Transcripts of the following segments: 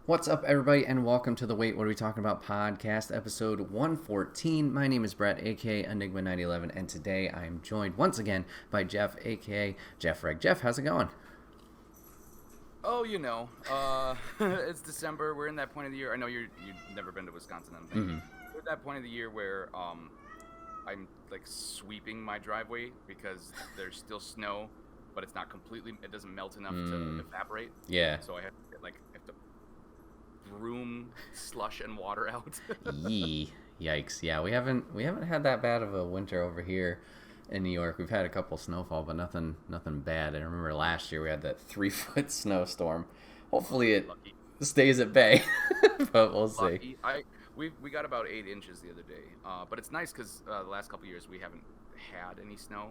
What's up, everybody, and welcome to the Wait, What Are We Talking About podcast, episode 114. My name is Bret, aka Enigma911, and today I am joined once again by Jeff, aka Jeff Reg. Jeff, how's it going? Oh, it's December. We're in that point of the year. I know you've never been to Wisconsin. I'm thinking. We're at that point of the year where I'm like sweeping my driveway because there's still snow, but it's not completely. It doesn't melt enough to evaporate. Yeah. So I have to broom slush and water out. Yikes. Yeah, we haven't had that bad of a winter over here in New York. We've had a couple snowfall, but nothing bad. I remember last year we had that 3-foot snowstorm. Hopefully it stays at bay, but we'll see. We got about 8 inches the other day, but it's nice because the last couple years we haven't had any snow,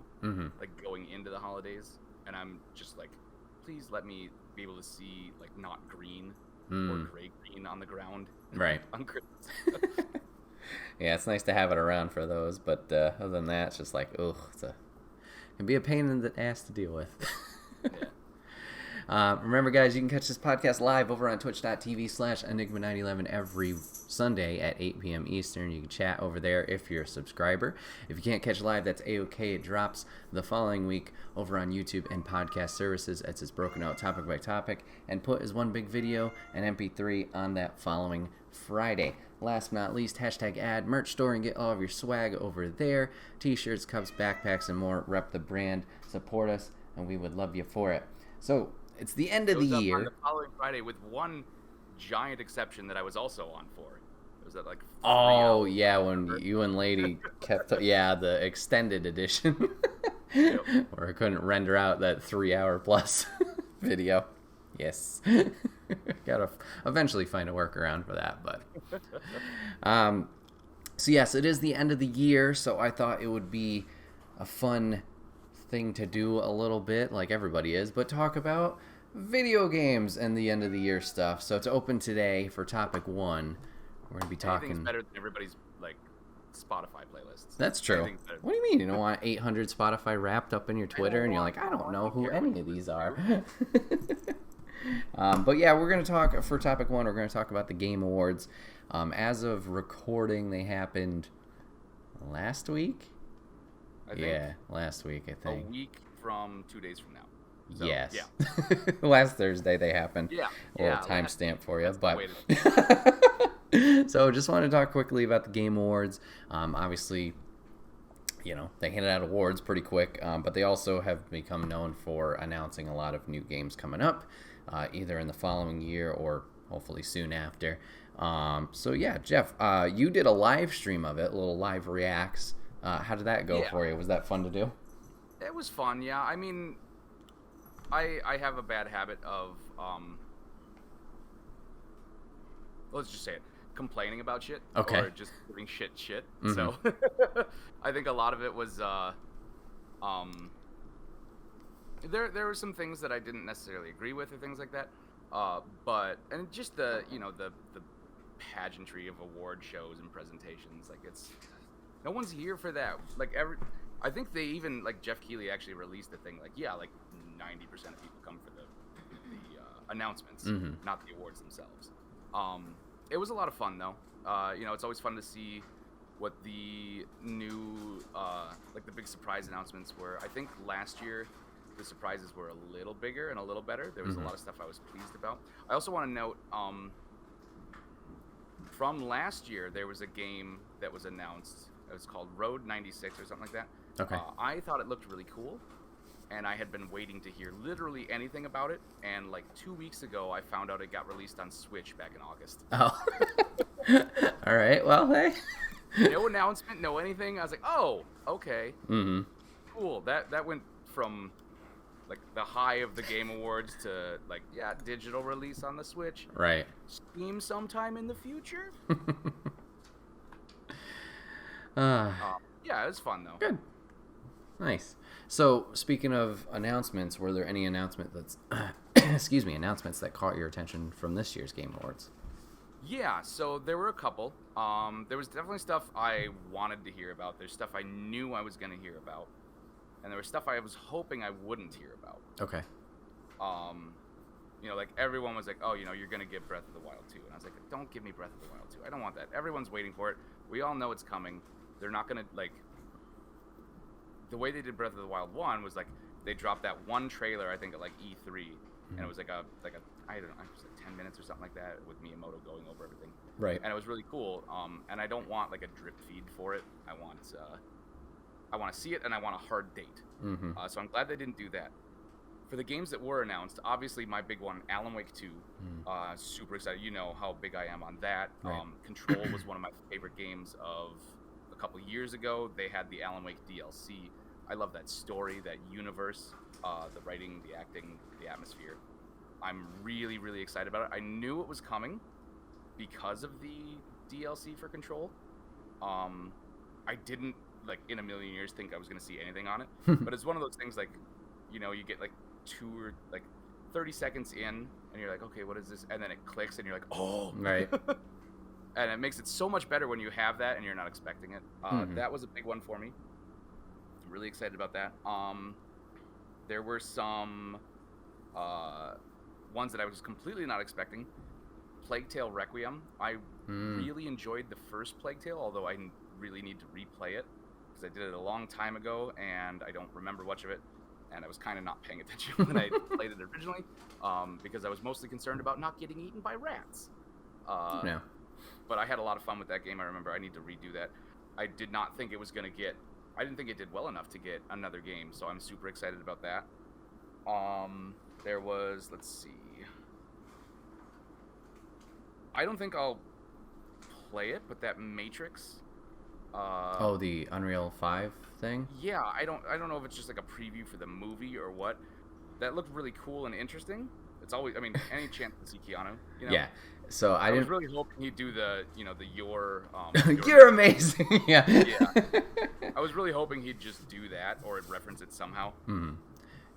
like going into the holidays, and I'm just like, please let me be able to see like not green or gray green on the ground, right? On Christmas. Yeah, it's nice to have it around for those, but other than that, it's just like, it can be a pain in the ass to deal with. Yeah. Remember, guys, you can catch this podcast live over on twitch.tv/Enigma911 every Sunday at 8 p.m. Eastern. You can chat over there if you're a subscriber. If you can't catch live, that's A-OK. It drops the following week over on YouTube and podcast services. It's broken out topic by topic and put as one big video and MP3 on that following Friday. Last but not least, #ad merch store and get all of your swag over there. T-shirts, cups, backpacks, and more. Rep the brand, support us, and we would love you for it. So it's the end of the year. On the following Friday, with one giant exception that I was also on for. It was that like. Oh yeah, when you and Lady kept the extended edition, where I couldn't render out that 3-hour plus video. Yes. Gotta eventually find a workaround for that, but so yes, it is the end of the year, so I thought it would be a fun thing to do a little bit, like everybody is, but talk about video games and the end of the year stuff. So it's open today for topic 1. We're gonna be talking. Anything's better than everybody's like Spotify playlists. That's true. What do you mean? You don't want 800 Spotify wrapped up in your Twitter, and you're like, I don't know who any of these are. But yeah, we're going to talk, for topic 1, we're going to talk about the Game Awards. As of recording, they happened last week? Yeah, last week, I think. A week from 2 days from now. So, yes. Yeah. Last Thursday they happened. Yeah. A little timestamp for you. But so just want to talk quickly about the Game Awards. Obviously, they handed out awards pretty quick, but they also have become known for announcing a lot of new games coming up, either in the following year or hopefully soon after. So yeah, Jeff, you did a live stream of it, a little live reacts. How did that go for you? Was that fun to do? It was fun, yeah. I mean, I have a bad habit of, let's just say it, complaining about shit. Okay. Or just doing shit. Mm-hmm. So I think a lot of it was, there were some things that I didn't necessarily agree with or things like that. And just the pageantry of award shows and presentations, like no one's here for that. Like I think they even, like, Jeff Keighley actually released a thing like 90% of people come for the announcements, not the awards themselves. It was a lot of fun though. It's always fun to see what the new like the big surprise announcements were. I think last year the surprises were a little bigger and a little better. There was a lot of stuff I was pleased about. I also want to note from last year there was a game that was announced. It was called Road 96 or something like that. Okay. I thought it looked really cool, and I had been waiting to hear literally anything about it. And like 2 weeks ago, I found out it got released on Switch back in August. Oh. All right. Well, hey. No announcement, no anything. I was like, oh, okay. Mm-hmm. Cool. That went from like the high of the Game Awards to like, digital release on the Switch. Right. Steam sometime in the future. Yeah, it was fun though. Good. Nice. So, speaking of announcements, were there any announcements that caught your attention from this year's Game Awards? Yeah, so there were a couple. There was definitely stuff I wanted to hear about. There's stuff I knew I was going to hear about. And there was stuff I was hoping I wouldn't hear about. Okay. You know, like everyone was like, oh, you know, you're gonna get Breath of the Wild 2, and I was like, don't give me Breath of the Wild 2. I don't want that. Everyone's waiting for it. We all know it's coming. They're not gonna like. The way they did Breath of the Wild 1 was like they dropped that one trailer, I think at like E3, and it was like a I don't know, it was like 10 minutes or something like that with Miyamoto going over everything. Right. And it was really cool. And I don't want like a drip feed for it. I want to see it, and I want a hard date. Mm-hmm. So I'm glad they didn't do that. For the games that were announced, obviously my big one, Alan Wake 2. Super excited. You know how big I am on that. Right. Control was one of my favorite games of a couple years ago. They had the Alan Wake DLC. I love that story, that universe, the writing, the acting, the atmosphere. I'm really, really excited about it. I knew it was coming because of the DLC for Control. I didn't, like, in a million years think I was going to see anything on it. But it's one of those things, like, you know, you get, like, 30 seconds in, and you're like, okay, what is this? And then it clicks, and you're like, oh. Right. And it makes it so much better when you have that and you're not expecting it. That was a big one for me. Really excited about that. There were some ones that I was completely not expecting. Plague Tale Requiem. I really enjoyed the first Plague Tale, although I really need to replay it because I did it a long time ago and I don't remember much of it. And I was kind of not paying attention when I played it originally because I was mostly concerned about not getting eaten by rats. Yeah. But I had a lot of fun with that game. I remember I need to redo that. I did not think it was going to get... I didn't think it did well enough to get another game, so I'm super excited about that. There was... Let's see... I don't think I'll play it, but that Matrix... the Unreal 5 thing? Yeah, I don't know if it's just like a preview for the movie or what. That looked really cool and interesting. It's always... I mean, any chance to see Keanu, you know? Yeah. So I was really hoping he'd do the, you know, the your... You're amazing! Yeah. Yeah. I was really hoping he'd just do that or reference it somehow. Mm-hmm.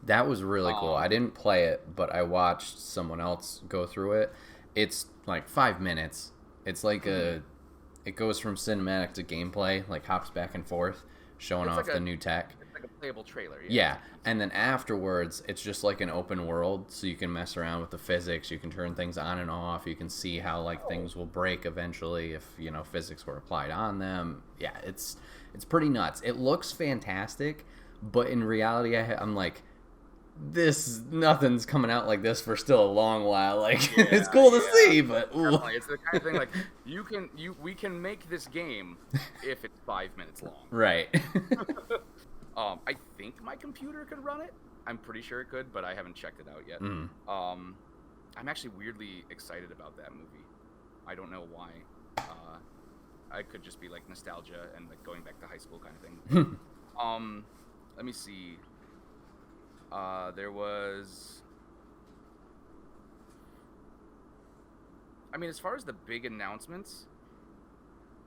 That was really cool. I didn't play it, but I watched someone else go through it. It's like 5 minutes. It's like it goes from cinematic to gameplay, like hops back and forth, showing off the new tech. It's like a playable trailer. Yeah, and then afterwards, it's just like an open world, so you can mess around with the physics. You can turn things on and off. You can see how like things will break eventually if, you know, physics were applied on them. Yeah, it's pretty nuts. It looks fantastic, but in reality, I'm like, nothing's coming out like this for still a long while. Like, it's cool to see, but ooh. It's the kind of thing like we can make this game if it's 5 minutes long. Right. I think my computer could run it. I'm pretty sure it could, but I haven't checked it out yet. I'm actually weirdly excited about that movie. I don't know why. I could just be like nostalgia and like going back to high school kind of thing. Let me see. There was... I mean, as far as the big announcements,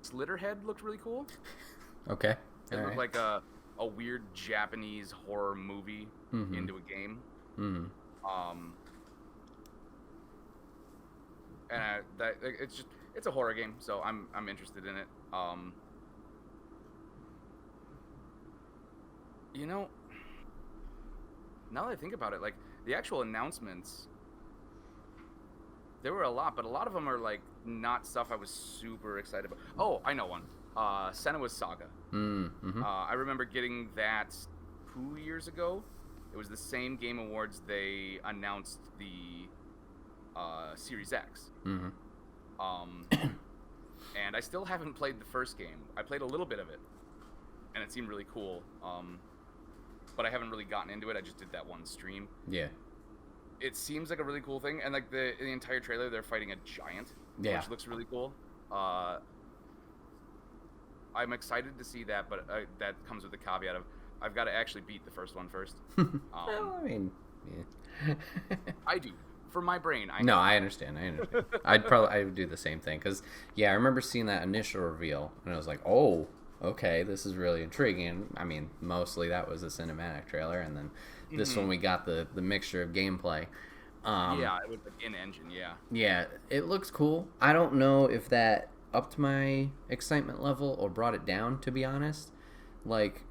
Slitterhead looked really cool. Okay. It looked like a weird Japanese horror movie into a game. And it's a horror game, so I'm interested in it. You know, now that I think about it, like the actual announcements, there were a lot, but a lot of them are like not stuff I was super excited about. Oh, I know one. Senua's Saga. I remember getting that 2 years ago. It was the same Game Awards they announced the Series X. And I still haven't played the first game. I played a little bit of it, and it seemed really cool. But I haven't really gotten into it. I just did that one stream. Yeah. It seems like a really cool thing, and like the entire trailer, they're fighting a giant, which looks really cool. I'm excited to see that, but that comes with the caveat of I've got to actually beat the first one first. Well, I mean, yeah. I do. For my brain, I understand. I would do the same thing because I remember seeing that initial reveal and I was like, oh, okay, this is really intriguing. I mean, mostly that was a cinematic trailer, and then this one we got the mixture of gameplay. It was like in-engine, Yeah, it looks cool. I don't know if that upped my excitement level or brought it down, to be honest. Like,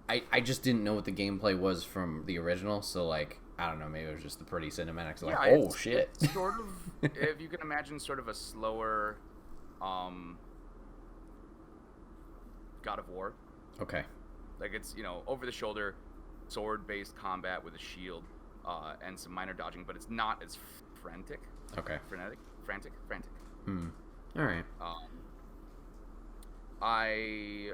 I just didn't know what the gameplay was from the original, so like I don't know, maybe it was just the pretty cinematics. Yeah, Like, oh shit. It's sort of, if you can imagine, sort of a slower, God of War. Okay. Like it's over the shoulder, sword based combat with a shield, and some minor dodging, but it's not as frantic. Okay. Frantic. All right. I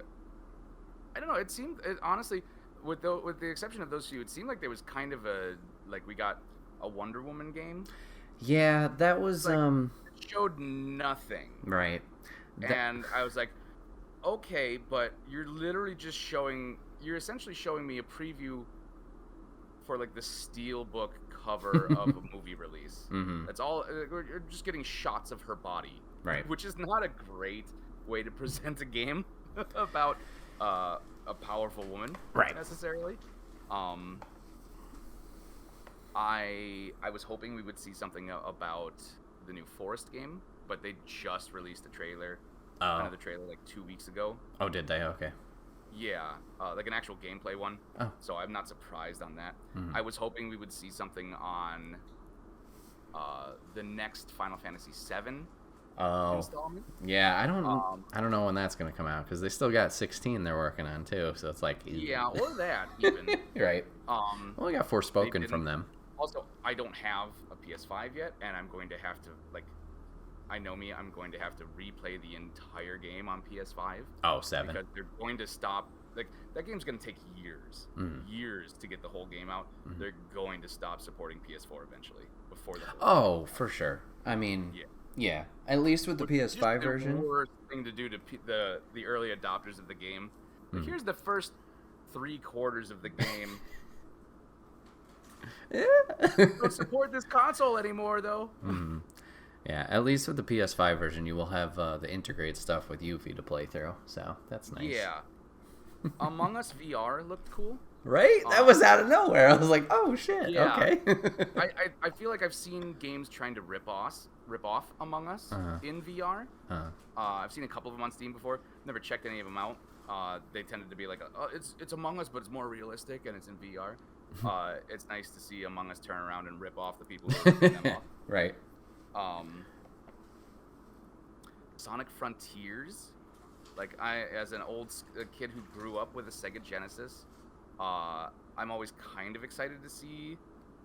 don't know. It seemed honestly, with the exception of those two, it seemed like there was kind of we got a Wonder Woman game. Yeah, that was it showed nothing. Right. And I was like, okay, but you're essentially showing me a preview for like the steelbook cover of a movie release. Mm-hmm. That's all. You're just getting shots of her body, right? Which is not a great way to present a game about a powerful woman, right? Necessarily. I was hoping we would see something about the new Forest game, but they just released a trailer. Another trailer like 2 weeks ago. Oh, did they? Okay. Yeah, like an actual gameplay one. Oh. So I'm not surprised on that. Mm-hmm. I was hoping we would see something on the next Final Fantasy VII installment. Yeah, I don't know when that's gonna come out because they still got 16 they're working on too. So it's like yeah, or that even. Right. Well, we got Forspoken from them. Also, I don't have a PS5 yet, and I'm going to have to I'm going to have to replay the entire game on PS5. Oh, 7. Because they're going to stop. That game's going to take years. Years to get the whole game out. Mm-hmm. They're going to stop supporting PS4 eventually. Before the whole game. For sure. I mean, yeah. At least with the PS5 version. The worst thing to do to the early adopters of the game. Mm-hmm. Here's the first 3/4 of the game. Don't support this console anymore, though. Mm-hmm. Yeah, at least with the PS5 version, you will have the integrate stuff with Yuffie to play through, so that's nice. Yeah. Among Us VR looked cool. Right? That was out of nowhere. I was like, oh, shit, yeah. Okay. I feel like I've seen games trying to rip off Among Us in VR. I've seen a couple of them on Steam before. Never checked any of them out. They tended to be like, it's Among Us, but it's more realistic, and it's in VR. It's nice to see Among Us turn around and rip off the people who are ripping them off. Right. Sonic Frontiers, as an kid who grew up with a Sega Genesis, I'm always kind of excited to see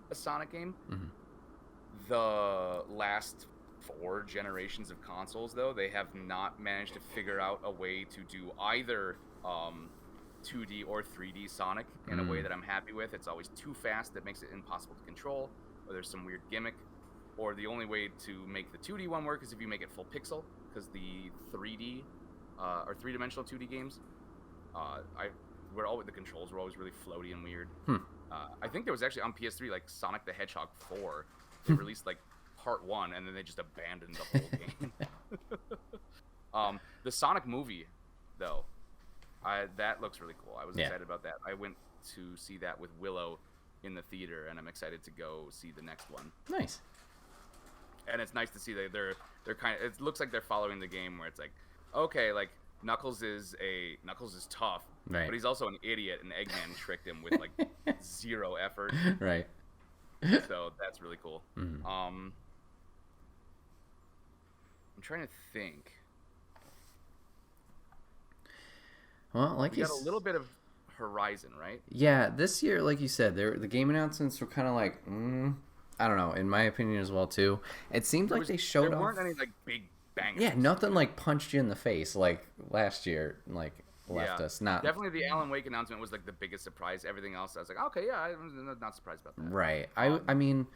a Sonic game. Mm-hmm. The last 4 generations of consoles, though, they have not managed to figure out a way to do either 2D or 3D Sonic in a way that I'm happy with. It's always too fast that makes it impossible to control, or there's some weird gimmick. Or the only way to make the 2D one work is if you make it full pixel, because the 3D or 3-dimensional 2D games, the controls were always really floaty and weird. I think there was actually on PS3 like Sonic the Hedgehog 4. They released like part 1 and then they just abandoned the whole game. The Sonic movie, though, that looks really cool. I was excited about that. I went to see that with Willow in the theater, and I'm excited to go see the next one. Nice. And it's nice to see that they're kind of. It looks like they're following the game where it's like, okay, like Knuckles is tough, right, but he's also an idiot, and Eggman tricked him with like 0 effort. Right. So that's really cool. Mm-hmm. I'm trying to think. Well, we got a little bit of Horizon, right? Yeah, this year, like you said, the game announcements were kind of like, I don't know, in my opinion as well too. It seemed like they showed off. There weren't any like big bangers. Yeah, nothing like punched you in the face like last year, like left us. Not definitely the Alan Wake announcement was like the biggest surprise. Everything else, I was like, okay, yeah, I'm not surprised about that. Right. I mean,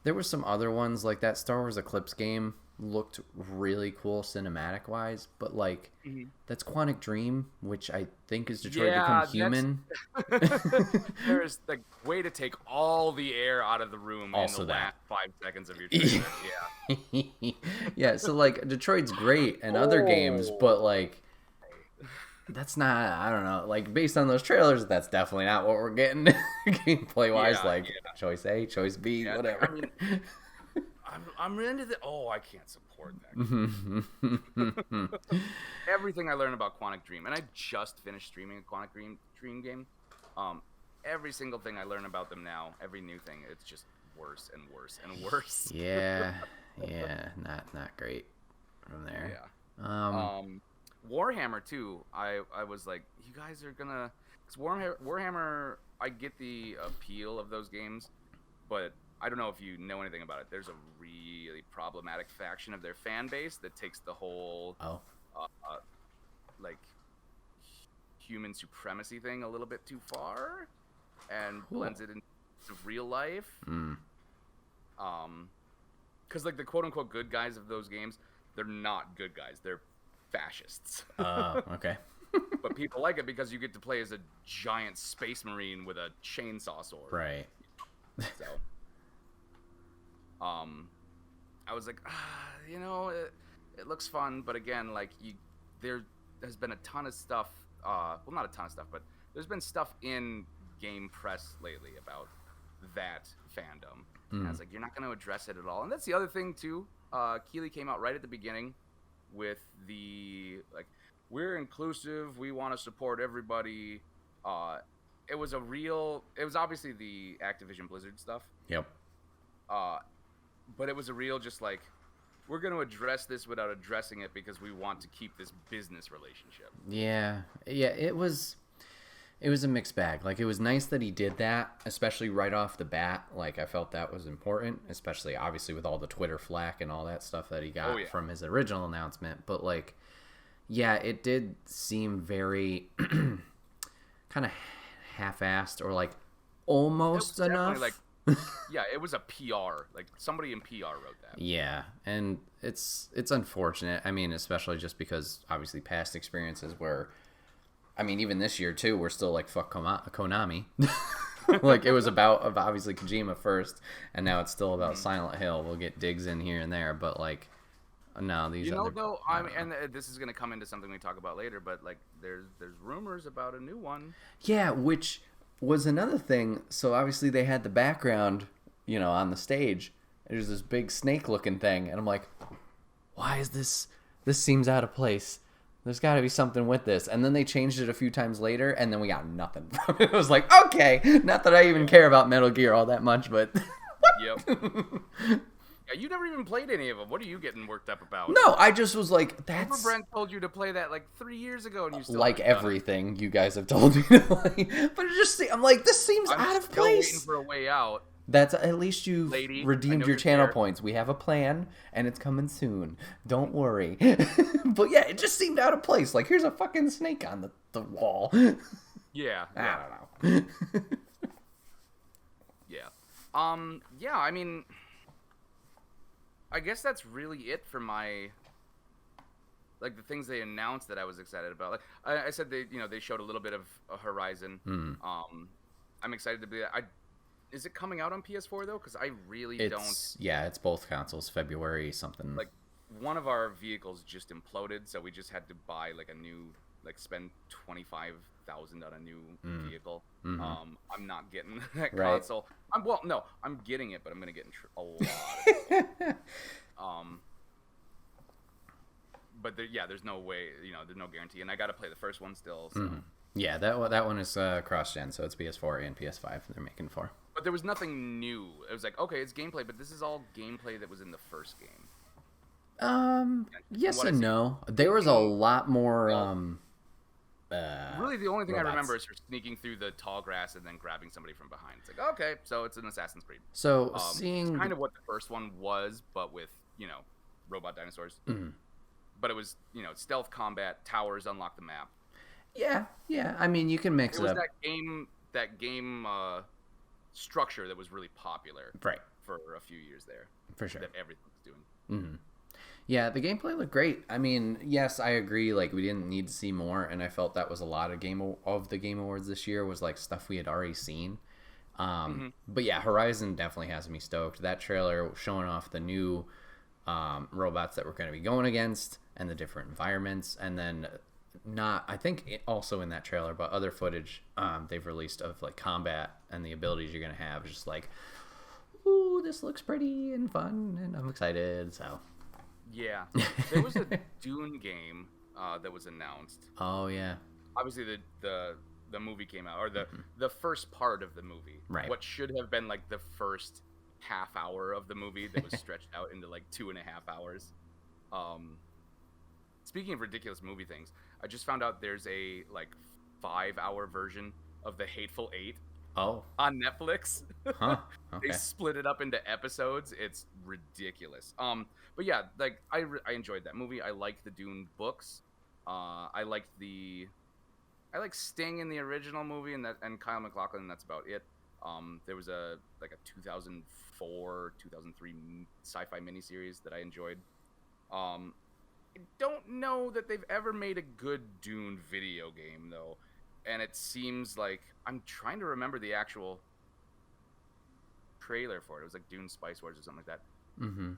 there were some other ones like that Star Wars Eclipse game looked really cool cinematic wise, but like that's Quantic Dream, which I think is Detroit Become Human. There is the way to take all the air out of the room also in the last 5 seconds of your trailer. Yeah. Yeah, so like Detroit's great and other games, but like that's not, I don't know, like based on those trailers, that's definitely not what we're getting gameplay wise. Choice A, choice B, whatever. I mean, I'm into the. Oh, I can't support that. Everything I learned about Quantic Dream, and I just finished streaming a Quantic Dream game. every single thing I learn about them now, every new thing, it's just worse and worse and worse. Yeah, not great from there. Yeah. Warhammer too. I was like, you guys are gonna, cause Warhammer. I get the appeal of those games, but I don't know if you know anything about it. There's a really problematic faction of their fan base that takes the whole like human supremacy thing a little bit too far and blends it into real life. Because like the quote unquote good guys of those games, they're not good guys. They're fascists. Okay. But people like it because you get to play as a giant space marine with a chainsaw sword. Right. So, I was like, it looks fun, but again, like there has been a ton of stuff. Well, not a ton of stuff, but there's been stuff in game press lately about that fandom. And I was like, you're not going to address it at all. And that's the other thing too. Keighley came out right at the beginning with the like, we're inclusive, we want to support everybody. It was obviously the Activision Blizzard stuff. Yep. But it was a real just like, we're going to address this without addressing it because we want to keep this business relationship. Yeah, it was a mixed bag. Like, it was nice that he did that, especially right off the bat. Like, I felt that was important, especially obviously with all the Twitter flack and all that stuff that he got from his original announcement. But like, yeah, it did seem very kind of half-assed or like almost enough. Like, yeah, it was a PR. Like, somebody in PR wrote that. Yeah, and it's unfortunate. I mean, especially just because obviously past experiences where, I mean, even this year too, we're still like, fuck Konami. Like, it was about obviously Kojima first, and now it's still about Silent Hill. We'll get digs in here and there, but like, no, these though, and this is gonna come into something we talk about later, but like, there's rumors about a new one. Yeah, which was another thing. So obviously they had the background, on the stage. There's this big snake-looking thing, and I'm like, why is this? This seems out of place. There's got to be something with this. And then they changed it a few times later, and then we got nothing from it. It was like, okay, not that I even care about Metal Gear all that much, but Yep. Yeah, you never even played any of them. What are you getting worked up about? No, I just was like, that's... Brent told you to play that like 3 years ago, and you still like everything you guys have told me to play. But it just, I'm like, this seems out of place. I'm still waiting for a way out. That's, at least you've redeemed your channel points. We have a plan, and it's coming soon. Don't worry. But yeah, it just seemed out of place. Like, here's a fucking snake on the wall. Yeah. I don't know. Yeah. Yeah, I mean, I guess that's really it for my, like, the things they announced that I was excited about. Like I said, they showed a little bit of Horizon. I'm excited to be that. Is it coming out on PS4 though? Because I really don't. Yeah, it's both consoles. February something. Like, one of our vehicles just imploded, so we just had to buy like a new, like, spend $25,000 on a new vehicle. I'm not getting that console. I'm getting it, but I'm gonna get in a lot of trouble. But there's no way, there's no guarantee, and I got to play the first one still. So. Yeah, that one is cross-gen, so it's PS4 and PS5 they're making for. But there was nothing new. It was like, okay, it's gameplay, but this is all gameplay that was in the first game. Yes and no. There was a lot more. Really, the only thing robots. I remember is her sneaking through the tall grass and then grabbing somebody from behind. It's like, okay, so it's an Assassin's Creed. So it's kind of what the first one was, but with robot dinosaurs. But it was stealth combat, towers unlock the map. Yeah. I mean, you can mix it up. That game structure that was really popular, right, for a few years there. For sure, that everything was doing. Yeah, the gameplay looked great. I mean, yes, I agree. Like, we didn't need to see more, and I felt that was a lot of the Game Awards this year was like stuff we had already seen. But yeah, Horizon definitely has me stoked. That trailer showing off the new robots that we're going to be going against and the different environments, and then I think also in that trailer, but other footage they've released of like combat and the abilities you're going to have, just like, ooh, this looks pretty and fun, and I'm excited. So yeah, there was a Dune game that was announced. Oh yeah. Obviously, the the movie came out, or the first part of the movie. Right. What should have been like the first half hour of the movie that was stretched out into like 2.5 hours. Speaking of ridiculous movie things, I just found out there's a like 5-hour version of the Hateful Eight. Oh. On Netflix. Huh. Okay. They split it up into episodes. It's ridiculous. But yeah, like I enjoyed that movie. I liked the Dune books. I liked Sting in the original movie and Kyle MacLachlan, and that's about it. There was a 2004, 2003 sci-fi miniseries that I enjoyed. I don't know that they've ever made a good Dune video game though, and it seems like I'm trying to remember the actual trailer for it. It was like Dune Spice Wars or something like that. Mm-hmm.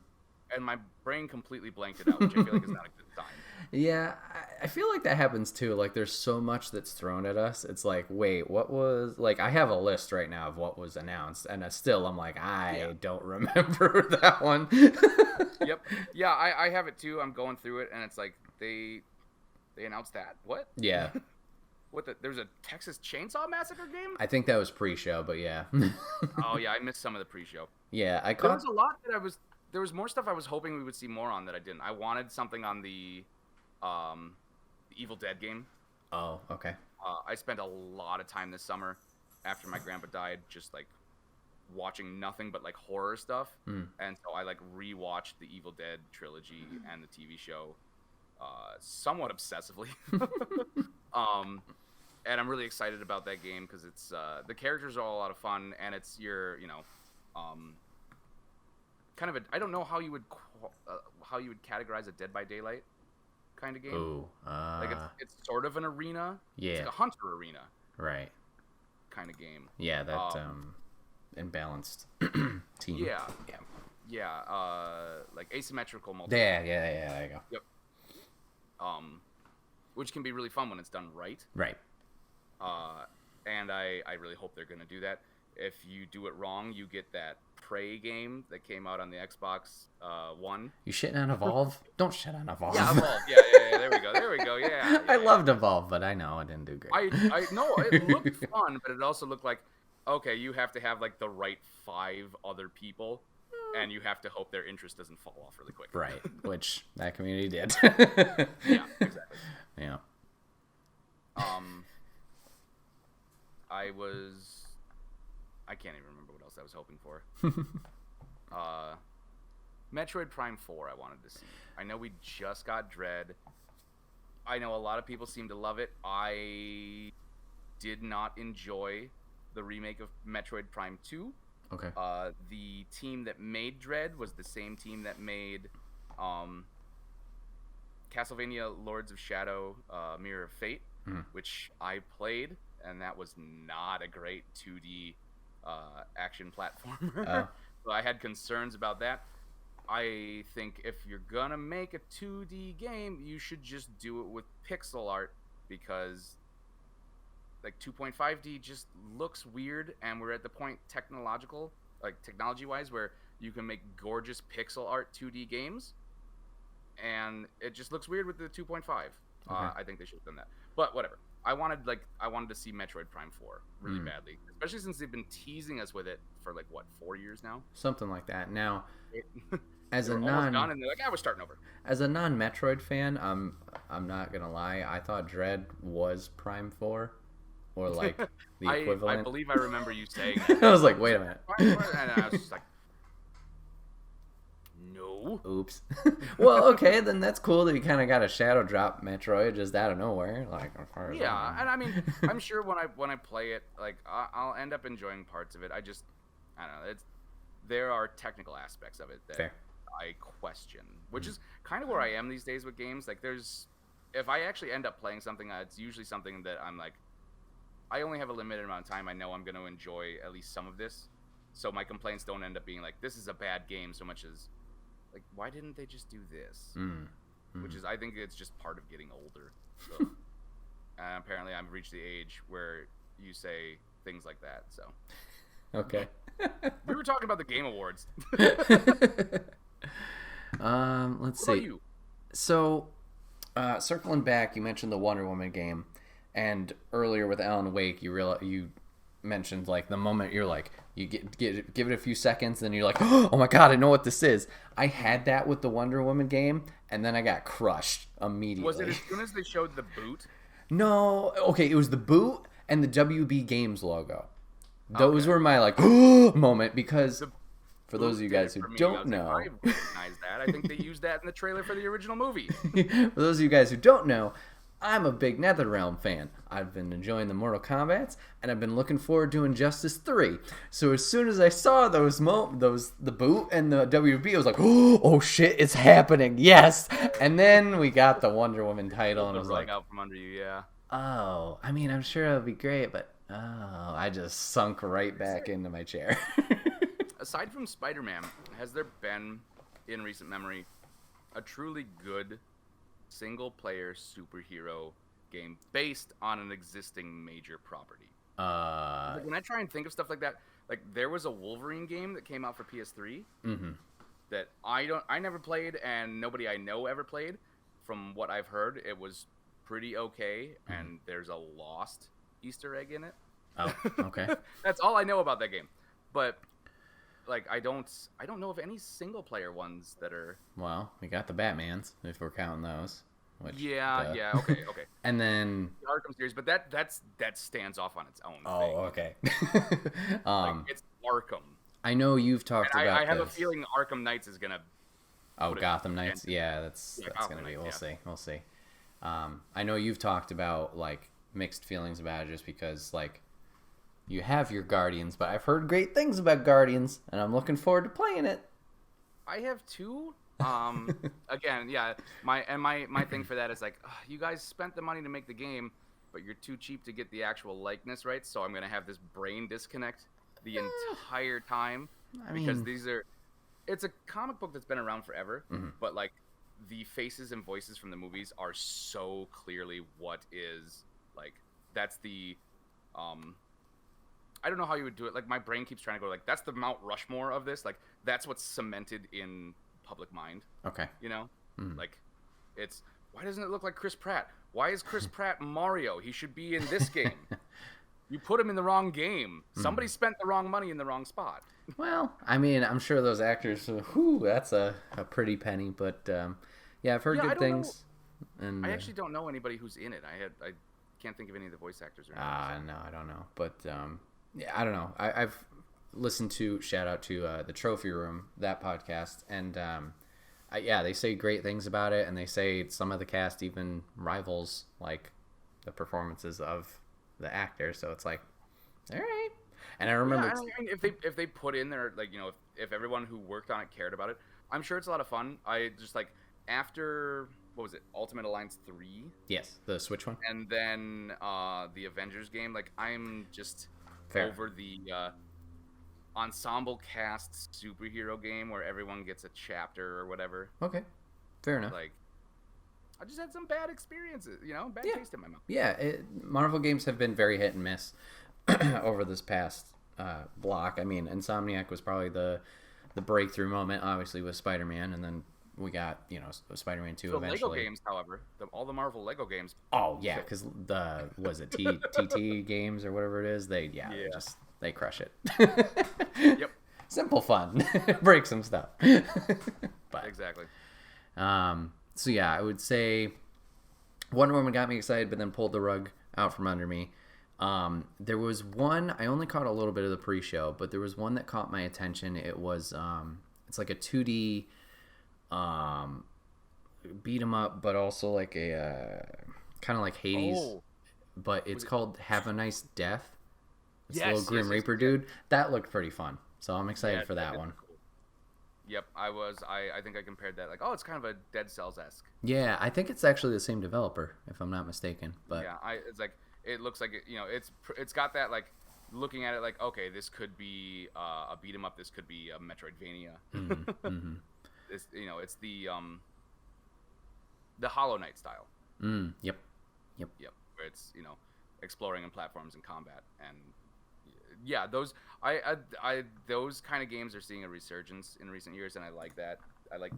And my brain completely blanked it out, which I feel like is not a good sign. Yeah, I feel like that happens too. Like, there's so much that's thrown at us. It's like, wait, what was... Like, I have a list right now of what was announced, and still, I'm like, I don't remember that one. Yep. Yeah, I have it too. I'm going through it, and it's like, they announced that. What? Yeah. There's a Texas Chainsaw Massacre game? I think that was pre-show, but yeah. Oh, yeah, I missed some of the pre-show. Yeah, There was a lot that there was more stuff I was hoping we would see more on that I didn't. I wanted something on the Evil Dead game. Oh, okay. I spent a lot of time this summer after my grandpa died just like watching nothing but like horror stuff. And so I like rewatched the Evil Dead trilogy and the TV show somewhat obsessively. And I'm really excited about that game because it's the characters are all a lot of fun, and it's your kind of I don't know how you would categorize a Dead by Daylight kind of game. Ooh, like it's sort of an arena. Yeah, it's like a hunter arena. Right. Kind of game. Yeah, that imbalanced team. Yeah. Like asymmetrical multiplayer. Yeah. There you go. Yep. Which can be really fun when it's done right. Right. And I really hope they're going to do that. If you do it wrong, you get that Prey game that came out on the Xbox One. You shitting on Evolve? Don't shit on Evolve. Yeah, Evolve. Yeah. There we go. Yeah. I loved Evolve, but I know I didn't do great. I know it looked fun, but it also looked like, okay, you have to have like the right 5 other people, and you have to hope their interest doesn't fall off really quick. Right, which that community did. Yeah, exactly. Yeah. I can't even remember what else I was hoping for. Metroid Prime 4 I wanted to see. I know we just got Dread. I know a lot of people seem to love it. I did not enjoy the remake of Metroid Prime 2. Okay. The team that made Dread was the same team that made Castlevania Lords of Shadow Mirror of Fate, which I played, and that was not a great 2D action platformer. So I had concerns about that. I think if you're gonna make a 2D game, you should just do it with pixel art, because like 2.5D just looks weird, and we're at the point technology-wise, where you can make gorgeous pixel art 2D games, and it just looks weird with the 2.5. Okay. I think they should have done that, but whatever. I wanted to see Metroid Prime 4 really badly, especially since they've been teasing us with it for 4 years now. Something like that. Now, as a non, done and they're like, we're starting over. As a non-Metroid fan, I'm not gonna lie. I thought Dread was Prime 4, or the equivalent. I believe I remember you saying that. I was like, wait a minute. And I was just like, no. Oops. Well, okay, then that's cool that you kind of got a shadow drop Metroid just out of nowhere, as far as and I mean, I'm sure when I play it, I'll end up enjoying parts of it. I don't know. There are technical aspects of it that Fair. I question, which is kind of where I am these days with games. If I actually end up playing something, it's usually something that I'm like, I only have a limited amount of time. I know I'm going to enjoy at least some of this, so my complaints don't end up being like, this is a bad game, so much as why didn't they just do this? Which is, I think it's just part of getting older. So. And apparently I've reached the age where you say things like that. So okay. We were talking about the Game Awards. Let's see. What about you? So, circling back, you mentioned the Wonder Woman game, And earlier with Alan Wake, you mentioned like the moment you're like you give it a few seconds, and you're like, oh my god, I know what this is. I had that with the Wonder Woman game, and then I got crushed immediately. Was it as soon as they showed the boot? No, okay, it was the boot and the WB Games logo. Those were my like moment, because for those of you guys who don't know, I recognize that. I think they used that in the trailer for the original movie. For those of you guys who don't know, I'm a big NetherRealm fan. I've been enjoying the Mortal Kombats, and I've been looking forward to Injustice 3. So as soon as I saw the boot and the WB, I was like, oh shit, it's happening, yes! And then we got the Wonder Woman title, and I was like, out from under you, yeah. Oh, I mean, I'm sure it'll be great, but I just sunk right back into my chair. Aside from Spider-Man, has there been, in recent memory, a truly good single-player superhero game based on an existing major property? Like, when I try and think of stuff like that, like there was a Wolverine game that came out for PS3 that I never played, and nobody I know ever played. From what I've heard, it was pretty okay, and there's a lost Easter egg in it. Oh, okay. That's all I know about that game. But like I don't know of any single player ones that are. Well, we got the Batmans, if we're counting those. Which, okay. And then the Arkham series, but that stands off on its own. Okay. Like, it's Arkham. I know you've talked about. I have a feeling Arkham Knights is gonna. Oh, Gotham Knights. Yeah, that's gonna be. We'll see. I know you've talked about like mixed feelings about it, just because like you have your Guardians, but I've heard great things about Guardians, and I'm looking forward to playing it. I have too. Again, yeah. My thing for that is like, you guys spent the money to make the game, but you're too cheap to get the actual likeness right. So I'm gonna have this brain disconnect the entire time because it's a comic book that's been around forever, but like the faces and voices from the movies are so clearly what is like that's the I don't know how you would do it. Like my brain keeps trying to go like that's the Mount Rushmore of this. Like that's what's cemented in public mind. Okay. You know? Like it's why doesn't it look like Chris Pratt? Why is Chris Pratt Mario? He should be in this game. You put him in the wrong game. Somebody spent the wrong money in the wrong spot. Well, I mean, I'm sure those actors, that's a pretty penny, but yeah, I've heard good things. And I actually don't know anybody who's in it. I can't think of any of the voice actors. No, I don't know. But yeah, I don't know. I've listened to, shout out to the Trophy Room, that podcast, and yeah, they say great things about it, and they say some of the cast even rivals like the performances of the actor. So it's like, all right. And I remember, I mean, if they put in their like, you know, if everyone who worked on it cared about it, I'm sure it's a lot of fun. I just like after what was it, Ultimate Alliance 3? Yes, the Switch one. And then the Avengers game. Like I'm just over the ensemble cast superhero game where everyone gets a chapter or whatever. Okay, fair enough. Like I just had some bad experiences, you know, bad taste in my mouth. Yeah, Marvel games have been very hit and miss over this past block. I mean, Insomniac was probably the breakthrough moment, obviously, with Spider-Man, and then we got, you know, Spider-Man 2 the eventually. Lego games, however, all the Marvel Lego games. Oh, yeah, because was it TT games or whatever it is? They crush it. Yep. Simple fun. Break some stuff. But, exactly. So, yeah, I would say Wonder Woman got me excited, but then pulled the rug out from under me. There was one, I only caught a little bit of the pre-show, but there was one that caught my attention. It was, it's like a 2D, beat 'em up, but also like a, kind of like Hades, but it's called Have a Nice Death. It's a little Grim Reaper dude. That looked pretty fun. So I'm excited for that one. Cool. Yep. I think I compared that like, it's kind of a Dead Cells-esque. Yeah. I think it's actually the same developer, if I'm not mistaken, but yeah, it's like, it looks like you know it's got that like looking at it like okay this could be a beat 'em up, this could be a Metroidvania. This it's the Hollow Knight style. Yep. Where it's exploring in platforms and combat, and yeah those those kind of games are seeing a resurgence in recent years, and I like that. I like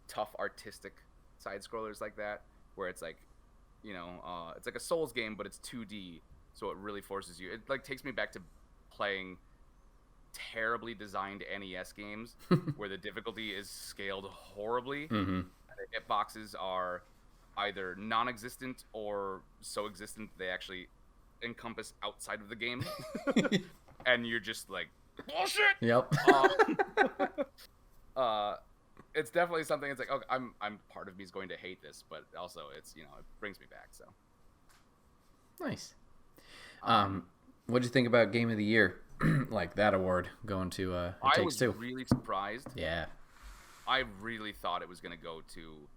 tough artistic side scrollers like that where it's like it's like a Souls game, but it's 2D, so it really forces you. It like takes me back to playing terribly designed NES games where the difficulty is scaled horribly. Mm-hmm. The hitboxes are either non-existent or so existent they actually encompass outside of the game, and you're just like, bullshit. Yep. It's definitely something. It's like, okay, I'm part of me is going to hate this, but also it's it brings me back. So nice. What'd you think about Game of the Year? Like that award going to It Takes Two. I was really surprised. Yeah. I really thought it was going to go to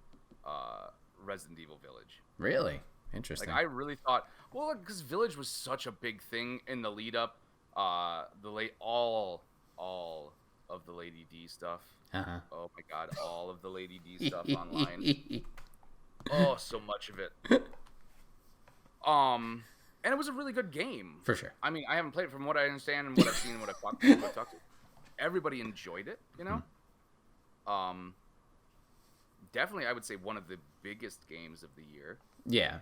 Resident Evil Village. Really? Interesting. Like I really thought, well, because Village was such a big thing in the lead up, all of the Lady D stuff. Uh-huh. Oh my god, all of the Lady D stuff online. Oh, so much of it. And it was a really good game. For sure. I mean, I haven't played it. From what I understand and what I've seen and what I've talked to. Everybody enjoyed it, Definitely, I would say one of the biggest games of the year. Yeah.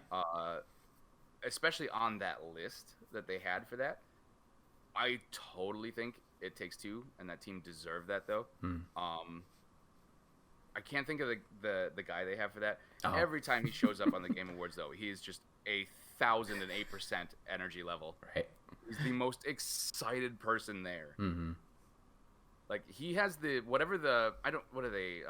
Especially on that list that they had for that. I totally think It Takes Two and that team deserve that, though. I can't think of the guy they have for that. Oh. Every time he shows up on the Game Awards, though, he is just 1,008% energy level. Right. He's the most excited person there. Mm-hmm. Like, he has what are they,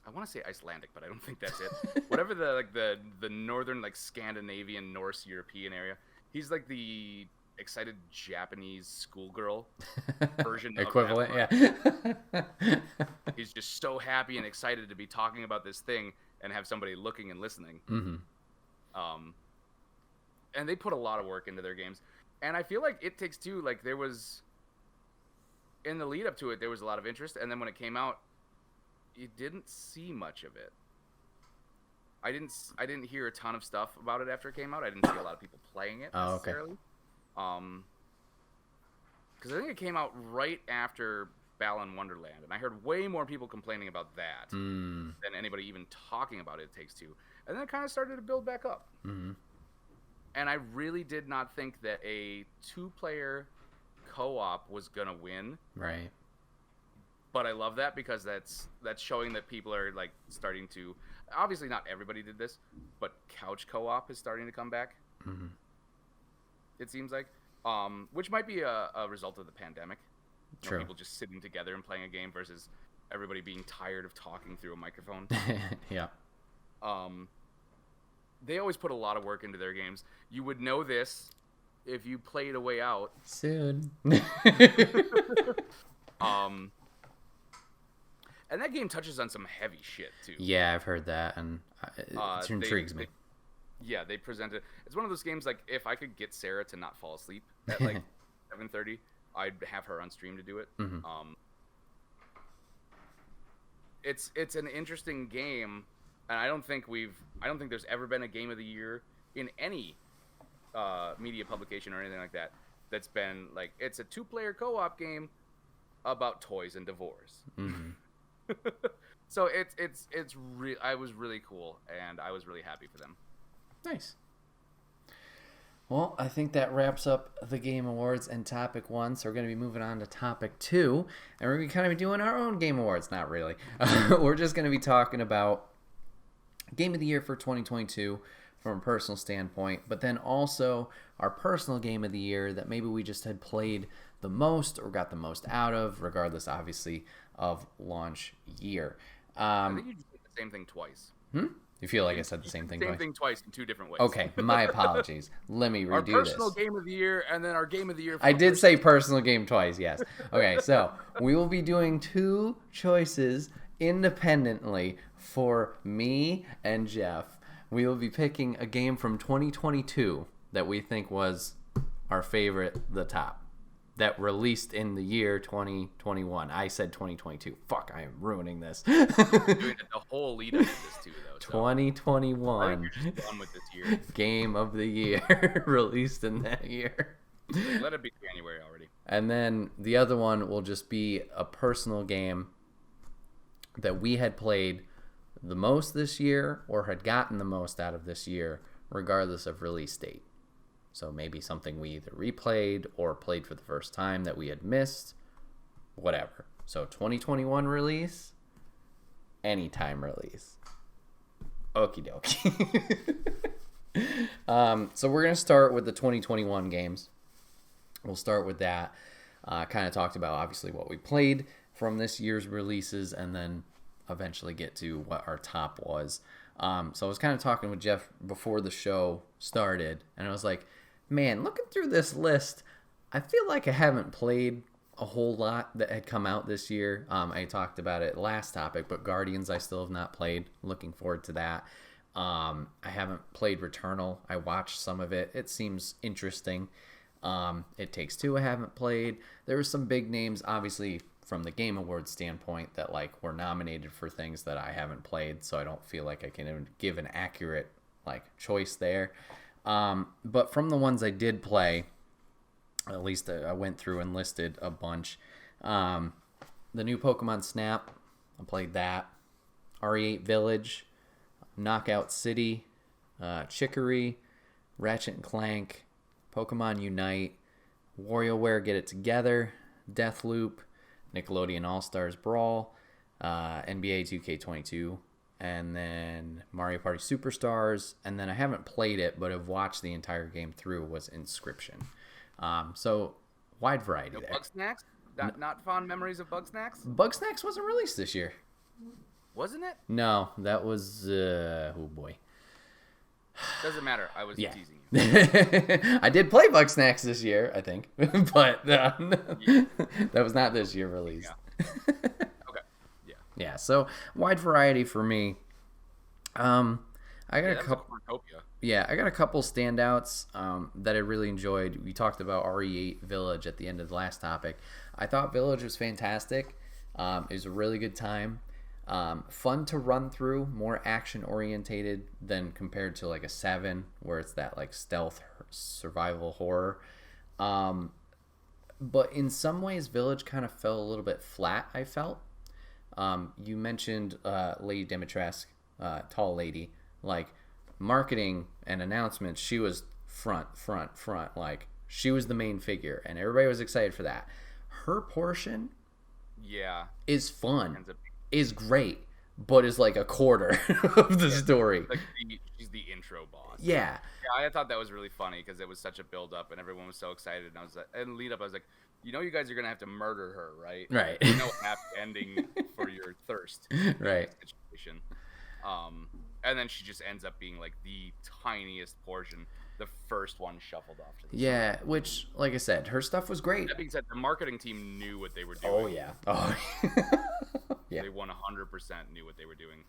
I want to say Icelandic, but I don't think that's it. Whatever the northern, like, Scandinavian, Norse, European area, he's like the excited Japanese schoolgirl version equivalent, of that. Yeah. He's just so happy and excited to be talking about this thing and have somebody looking and listening. Mm-hmm. And they put a lot of work into their games. And I feel like It Takes Two, like, there was, in the lead up to it, there was a lot of interest. And then when it came out, you didn't see much of it. I didn't hear a ton of stuff about it after it came out. I didn't see a lot of people playing it necessarily. Because I think it came out right after Balan Wonderland, and I heard way more people complaining about that than anybody even talking about It Takes Two. And then it kind of started to build back up. Mm-hmm. And I really did not think that a 2-player co-op was gonna win. Right. But I love that because that's showing that people are, like, starting to. Obviously, not everybody did this, but couch co-op is starting to come back. Mm-hmm. It seems like, which might be a result of the pandemic. True. People just sitting together and playing a game versus everybody being tired of talking through a microphone. Yeah. They always put a lot of work into their games. You would know this if you played A Way Out. Soon. And that game touches on some heavy shit, too. Yeah, I've heard that, and it intrigues me. Yeah, they present it. It's one of those games, like, if I could get Sarah to not fall asleep at, like, 7:30, I'd have her on stream to do it. Mm-hmm. It's an interesting game, and I don't think there's ever been a game of the year in any media publication or anything like that that's been, like, it's a 2-player co-op game about toys and divorce. Mm-hmm. So I was really cool, and I was really happy for them. Nice. Well, I think that wraps up the Game Awards and Topic 1, so we're going to be moving on to Topic 2, and we're going to kind of be doing our own Game Awards. Not really. We're just going to be talking about Game of the Year for 2022 from a personal standpoint, but then also our personal Game of the Year that maybe we just had played the most or got the most out of, regardless, obviously, of launch year. I think you just did the same thing twice. You feel like I said the same thing twice? Same thing twice in 2 different ways. Okay, my apologies. Let me redo this. Our personal Game of the Year, and then our Game of the Year. I did say personal game twice, yes. Okay, so we will be doing 2 choices independently for me and Jeff. We will be picking a game from 2022 that we think was our favorite, the top, that released in the year 2021. I said 2022. Fuck, I am ruining this. You're doing the whole lead up to this too, though. So 2021 you're just done with this year. Game of the Year released in that year. Let it be January already. And then the other one will just be a personal game that we had played the most this year or had gotten the most out of this year, regardless of release date. So maybe something we either replayed or played for the first time that we had missed, whatever. So 2021 release, anytime release. Okie dokie. So we're going to start with the 2021 games. We'll start with that. Kind of talked about, obviously, what we played from this year's releases, and then eventually get to what our top was. So I was kind of talking with Jeff before the show started, and I was like, man, looking through this list, I feel like I haven't played a whole lot that had come out this year. I talked about it last topic, but Guardians I still have not played. Looking forward to that. I haven't played Returnal. I watched some of it. It seems interesting. It Takes Two I haven't played. There were some big names, obviously, from the Game Awards standpoint that like were nominated for things that I haven't played, so I don't feel like I can give an accurate like choice there. But from the ones I did play, at least I went through and listed a bunch. The new Pokemon Snap, I played that. RE8 Village, Knockout City, Chicory, Ratchet and Clank, Pokemon Unite, WarioWare Get It Together, Deathloop, Nickelodeon All-Stars Brawl, NBA 2K22, and then Mario Party Superstars, and then I haven't played it, but have watched the entire game through, was Inscription. So, wide variety there. Bugsnax? Not fond memories of Bugsnax? Bugsnax wasn't released this year. Wasn't it? No, that was, oh boy. Doesn't matter. I was teasing you. I did play Bugsnax this year, I think, but that was not this year released. Yeah. Okay. Yeah. Yeah. So wide variety for me. I got a couple. Yeah, I got a couple standouts that I really enjoyed. We talked about RE8 Village at the end of the last topic. I thought Village was fantastic. It was a really good time. Fun to run through, more action orientated than compared to like a 7 where it's that like stealth survival horror. But in some ways Village kind of fell a little bit flat, I felt. You mentioned Lady Dimitrescu, tall lady, like marketing and announcements, she was front, like she was the main figure and everybody was excited for that. Her portion is fun. Is great, but is like a quarter of the story. Like she's the intro boss. Yeah. I thought that was really funny because it was such a build up and everyone was so excited. And I was like, and lead up, I was like, you know, you guys are gonna have to murder her, right? Right. There's no happy ending for your thirst. Right. Situation. And then she just ends up being like the tiniest portion, the first one shuffled off to the side. Which, like I said, her stuff was great. That being said, the marketing team knew what they were doing. Oh yeah. Yeah. They 100% knew what they were doing.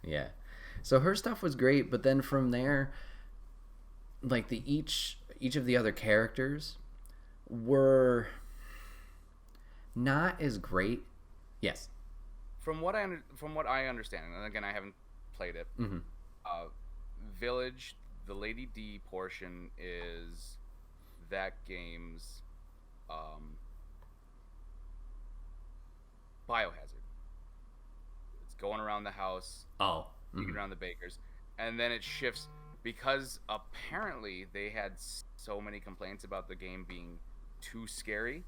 Yeah. So her stuff was great, but then from there, like each of the other characters were not as great. Yes. From what I understand, and again I haven't played it. Mm-hmm. Village, the Lady D portion is that game's Biohazard. Going around the house, looking around the bakers, and then it shifts because apparently they had so many complaints about the game being too scary.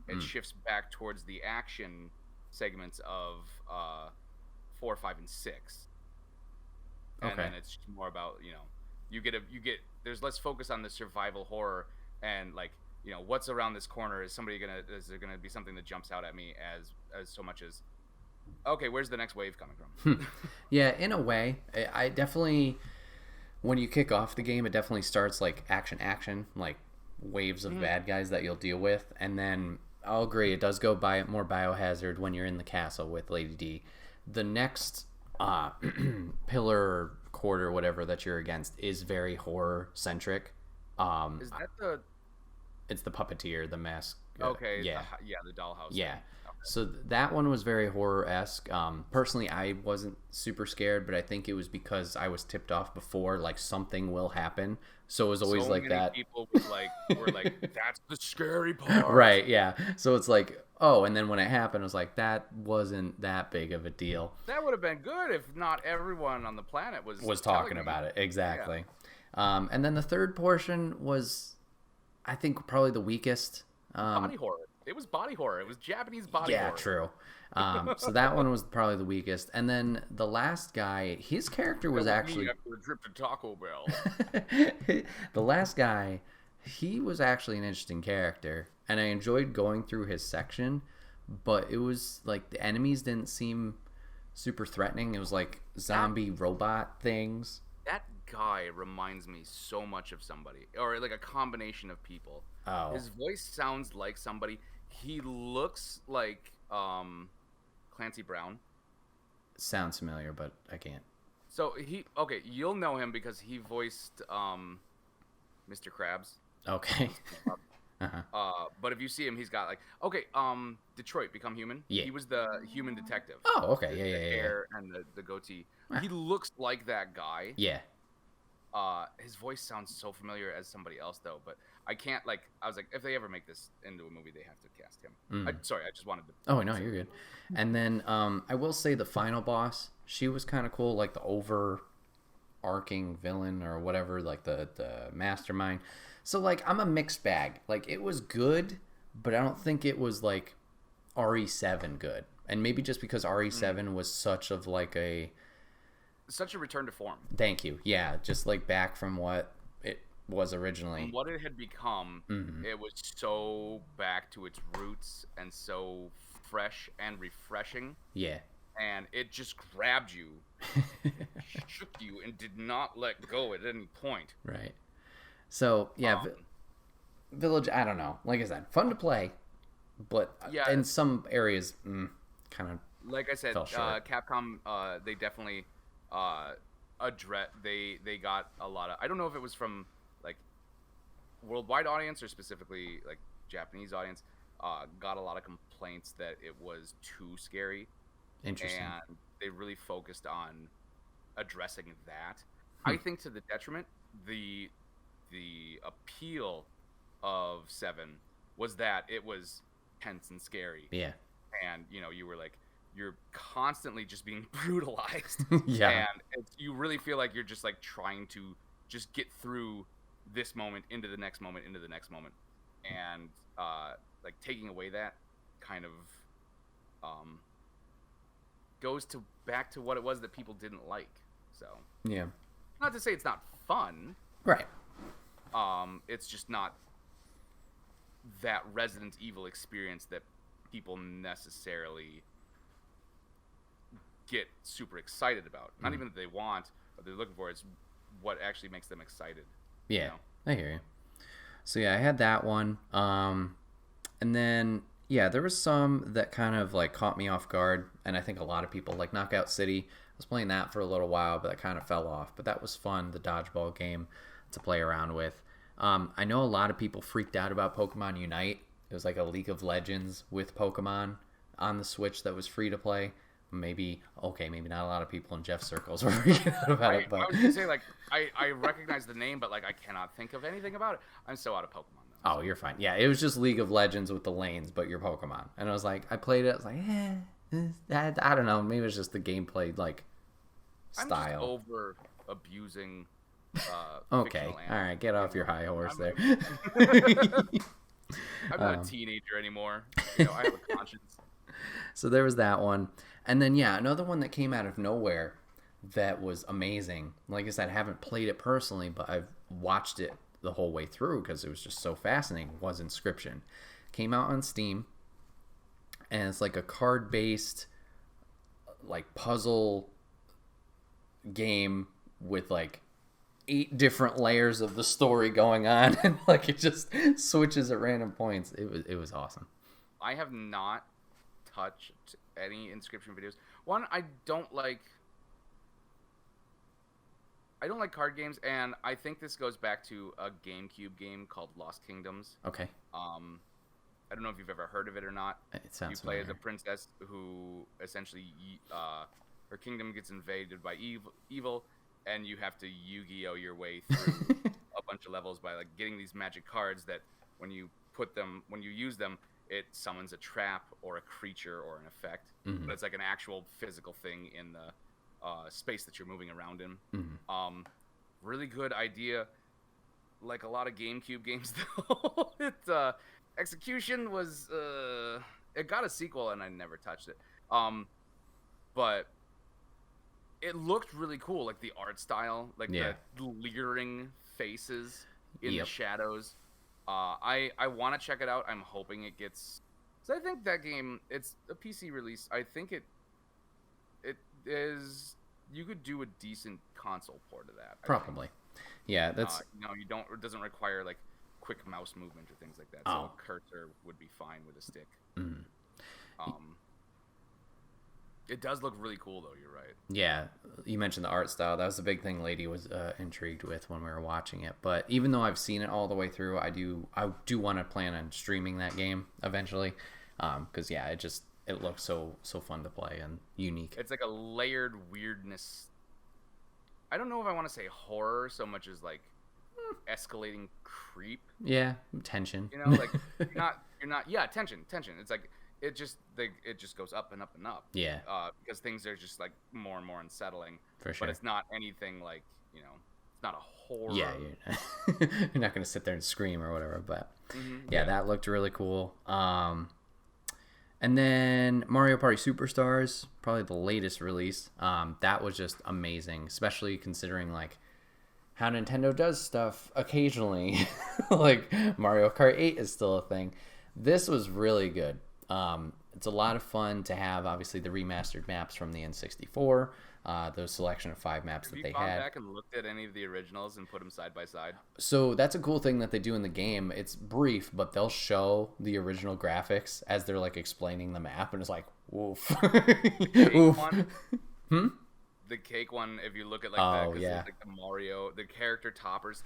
It shifts back towards the action segments of 4, 5, and 6, and then it's more about you get there's less focus on the survival horror and like what's around this corner. Is there gonna be something that jumps out at me as so much as okay, where's the next wave coming from? Yeah, in a way. I definitely, when you kick off the game, it definitely starts like action, like waves of bad guys that you'll deal with. And then, I'll agree, it does go by more Biohazard when you're in the castle with Lady D. The next pillar or quarter, whatever, that you're against is very horror-centric. Is that the... It's the puppeteer, the mask. Okay, the dollhouse. Yeah. So that one was very horror-esque. Personally, I wasn't super scared, but I think it was because I was tipped off before, like something will happen. So it was always like that. People were like, that's the scary part. Right, yeah. So it's like, oh, and then when it happened, I was like, that wasn't that big of a deal. That would have been good if not everyone on the planet was talking about it. Exactly. Yeah. And then the third portion was, I think, probably the weakest. Body horror. It was body horror. It was Japanese body horror. Yeah, true. So that one was probably the weakest. And then the last guy, his character was actually... After a trip to Taco Bell. The last guy, he was actually an interesting character. And I enjoyed going through his section. But it was like the enemies didn't seem super threatening. It was like zombie robot things. That guy reminds me so much of somebody. Or like a combination of people. Oh. His voice sounds like somebody. He looks like Clancy Brown. Sounds familiar, but I can't. So you'll know him because he voiced Mr. Krabs. Okay. Uh-huh. But if you see him, he's got like Detroit Become Human. Yeah. He was the human detective. Oh, okay. The hair and the goatee. Ah. He looks like that guy. Yeah. His voice sounds so familiar as somebody else though, but I can't I was like, if they ever make this into a movie, they have to cast him. Sorry, I just wanted to. Oh no, you're good. And then I will say the final boss, she was kind of cool, like the overarching villain or whatever, like the mastermind. So like I'm a mixed bag. Like it was good, but I don't think it was like RE7 good. And maybe just because RE7 was such a return to form. Thank you. Yeah, just like back from what it was originally. From what it had become, it was so back to its roots and so fresh and refreshing. Yeah. And it just grabbed you, shook you, and did not let go at any point. Right. So, yeah, Village, I don't know. Like I said, fun to play, but in some areas, kind of like I said, fell short. Capcom, they definitely... they got a lot of, I don't know if it was from like worldwide audience or specifically like Japanese audience, got a lot of complaints that it was too scary. Interesting. And they really focused on addressing that. I think to the detriment, the appeal of 7 was that it was tense and scary. Yeah. And you were like, you're constantly just being brutalized. Yeah. And you really feel like you're just like trying to just get through this moment into the next moment, into the next moment. And like taking away that kind of goes back to what it was that people didn't like. So yeah. Not to say it's not fun. Right. It's just not that Resident Evil experience that people necessarily get super excited about. Not even that they want, but they're looking for. It's what actually makes them excited. Yeah, I hear you. So yeah, I had that one. And then yeah, there was some that kind of like caught me off guard, and I think a lot of people like Knockout City. I was playing that for a little while, but that kind of fell off. But that was fun, the dodgeball game to play around with. I know a lot of people freaked out about Pokemon Unite. It was like a League of Legends with Pokemon on the Switch that was free to play. Maybe not a lot of people in Jeff's circles were freaking out about it. But I was gonna say, like, I recognize the name, but like I cannot think of anything about it. I'm so out of Pokemon though. Oh, you're fine. Yeah, it was just League of Legends with the lanes, but you're Pokemon. And I was like, I played it. I was like, I don't know. Maybe it's just the gameplay like style. I'm just over abusing. Okay, all right, get off your high horse there. I'm not a teenager anymore. I have a conscience. So there was that one. And then, yeah, another one that came out of nowhere that was amazing. Like I said, I haven't played it personally, but I've watched it the whole way through because it was just so fascinating, was Inscription. Came out on Steam, and it's like a card-based like puzzle game with like 8 different layers of the story going on, and like it just switches at random points. It was awesome. I have not touched any Inscription videos. One, I don't like card games, and I think this goes back to a GameCube game called Lost Kingdoms. Okay. I don't know if you've ever heard of it or not. It sounds You play familiar. as a princess who essentially her kingdom gets invaded by evil, and you have to Yu-Gi-Oh your way through a bunch of levels by like getting these magic cards that when you use them, it summons a trap or a creature or an effect, but it's like an actual physical thing in the space that you're moving around in. Really good idea. Like a lot of GameCube games, though, execution was it got a sequel and I never touched it. But it looked really cool, like the art style, like the leering faces in the shadows. I want to check it out. I'm hoping it gets. So I think that game, it's a PC release. I think it is. You could do a decent console port of that. Probably. Yeah, that's. You don't. It doesn't require like quick mouse movement or things like that. So a cursor would be fine with a stick. It does look really cool, though. You're right. Yeah, you mentioned the art style. That was the big thing Lady was intrigued with when we were watching it. But even though I've seen it all the way through, I do want to plan on streaming that game eventually. Because it looks so fun to play and unique. It's like a layered weirdness. I don't know if I want to say horror so much as like escalating creep. Yeah, tension. You know, like you're not. Yeah, tension. It's like. It just goes up and up and up. Yeah. Because things are just like more and more unsettling. For sure. But it's not anything like, it's not a horror. Yeah, you're not gonna sit there and scream or whatever. But that looked really cool. And then Mario Party Superstars, probably the latest release. That was just amazing, especially considering like how Nintendo does stuff occasionally. Like Mario Kart 8 is still a thing. This was really good. It's a lot of fun to have, obviously, the remastered maps from the N64, those selection of 5 maps that they had. Have you gone back and looked at any of the originals and put them side by side? So that's a cool thing that they do in the game. It's brief, but they'll show the original graphics as they're, like, explaining the map, and it's like, woof. Oof. The cake one, if you look at, like, like the Mario, the character toppers,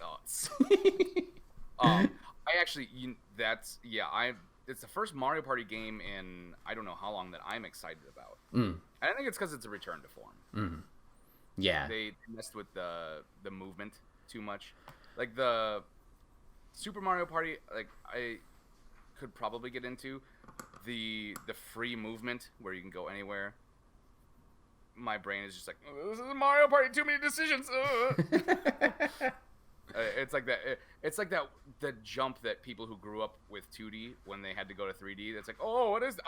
it's the first Mario Party game in I don't know how long that I'm excited about. And I think it's because it's a return to form. Yeah. They messed with the movement too much. Like the Super Mario Party, like I could probably get into the free movement where you can go anywhere. My brain is just like, oh, this is Mario Party, too many decisions. It's like that. It's like that. The jump that people who grew up with 2D when they had to go to 3D. That's like, oh, what is?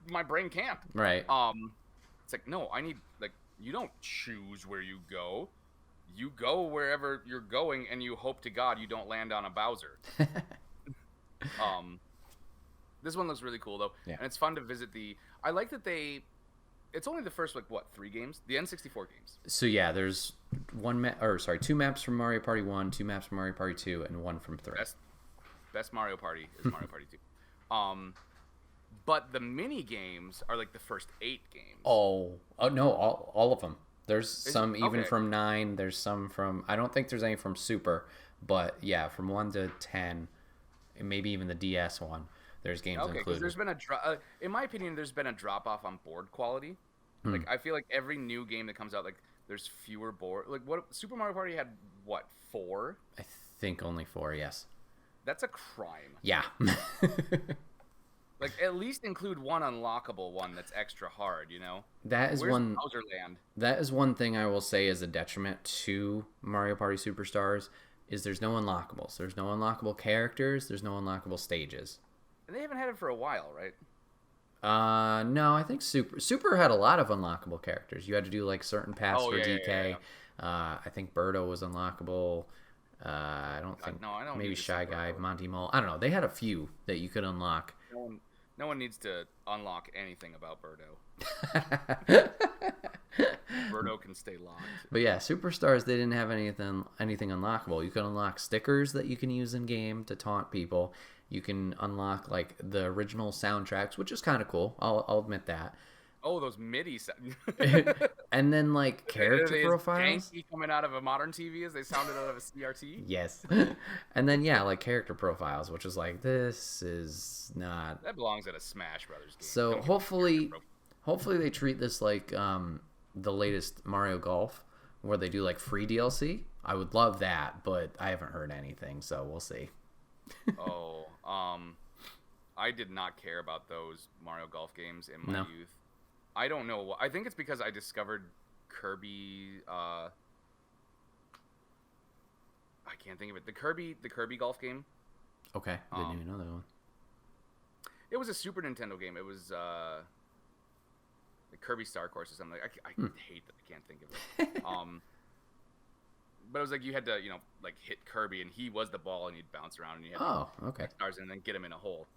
My brain can't. Right. It's like, no, I need like you don't choose where you go. You go wherever you're going, and you hope to God you don't land on a Bowser. This one looks really cool though, and it's fun to visit the. I like that they. It's only the first 3 games, the N64 games. So yeah, there's 2 maps from Mario Party 1, 2 maps from Mario Party 2, and 1 from 3. Best Mario Party is Mario Party 2. But the mini games are like the first 8 games. Oh no, all of them. There's some even from 9. There's some from. I don't think there's any from Super, but yeah, from 1 to 10, and maybe even the DS one. There's games included. Because there's been in my opinion, there's been a drop off on board quality. Like I feel like every new game that comes out, like there's fewer board. Like what Super Mario Party had, 4? I think only 4. Yes. That's a crime. Yeah. Like at least include one unlockable one that's extra hard. That is one. Bowser Land? That is one thing I will say is a detriment to Mario Party Superstars. Is there's no unlockables. There's no unlockable characters. There's no unlockable stages. And they haven't had it for a while, right? No, I think Super had a lot of unlockable characters. You had to do like certain paths for DK. I think Birdo was unlockable. I don't think. No, I don't. Maybe Shy Guy, Monty Mole. I don't know. They had a few that you could unlock. No one needs to unlock anything about Birdo. Birdo can stay locked. But yeah, Superstars, they didn't have anything unlockable. You can unlock stickers that you can use in game to taunt people. You can unlock like the original soundtracks, which is kind of cool. I'll admit that. Oh, those MIDI sounds. And then like character profiles janky coming out of a modern TV as they sounded out of a CRT. Yes. And then like character profiles, which is like this is not. That belongs at a Smash Brothers game. So hopefully they treat this like the latest Mario Golf, where they do like free DLC. I would love that, but I haven't heard anything, so we'll see. I did not care about those Mario Golf games in my No. youth. I don't know why. I think it's because I discovered Kirby. I can't think of it. The Kirby golf game. Okay, didn't even know that one. It was a Super Nintendo game. It was the Kirby Star Course or something. I hate that I can't think of it. But it was like you had to, like hit Kirby and he was the ball and you'd bounce around and you had to Okay. hit stars and then get him in a hole.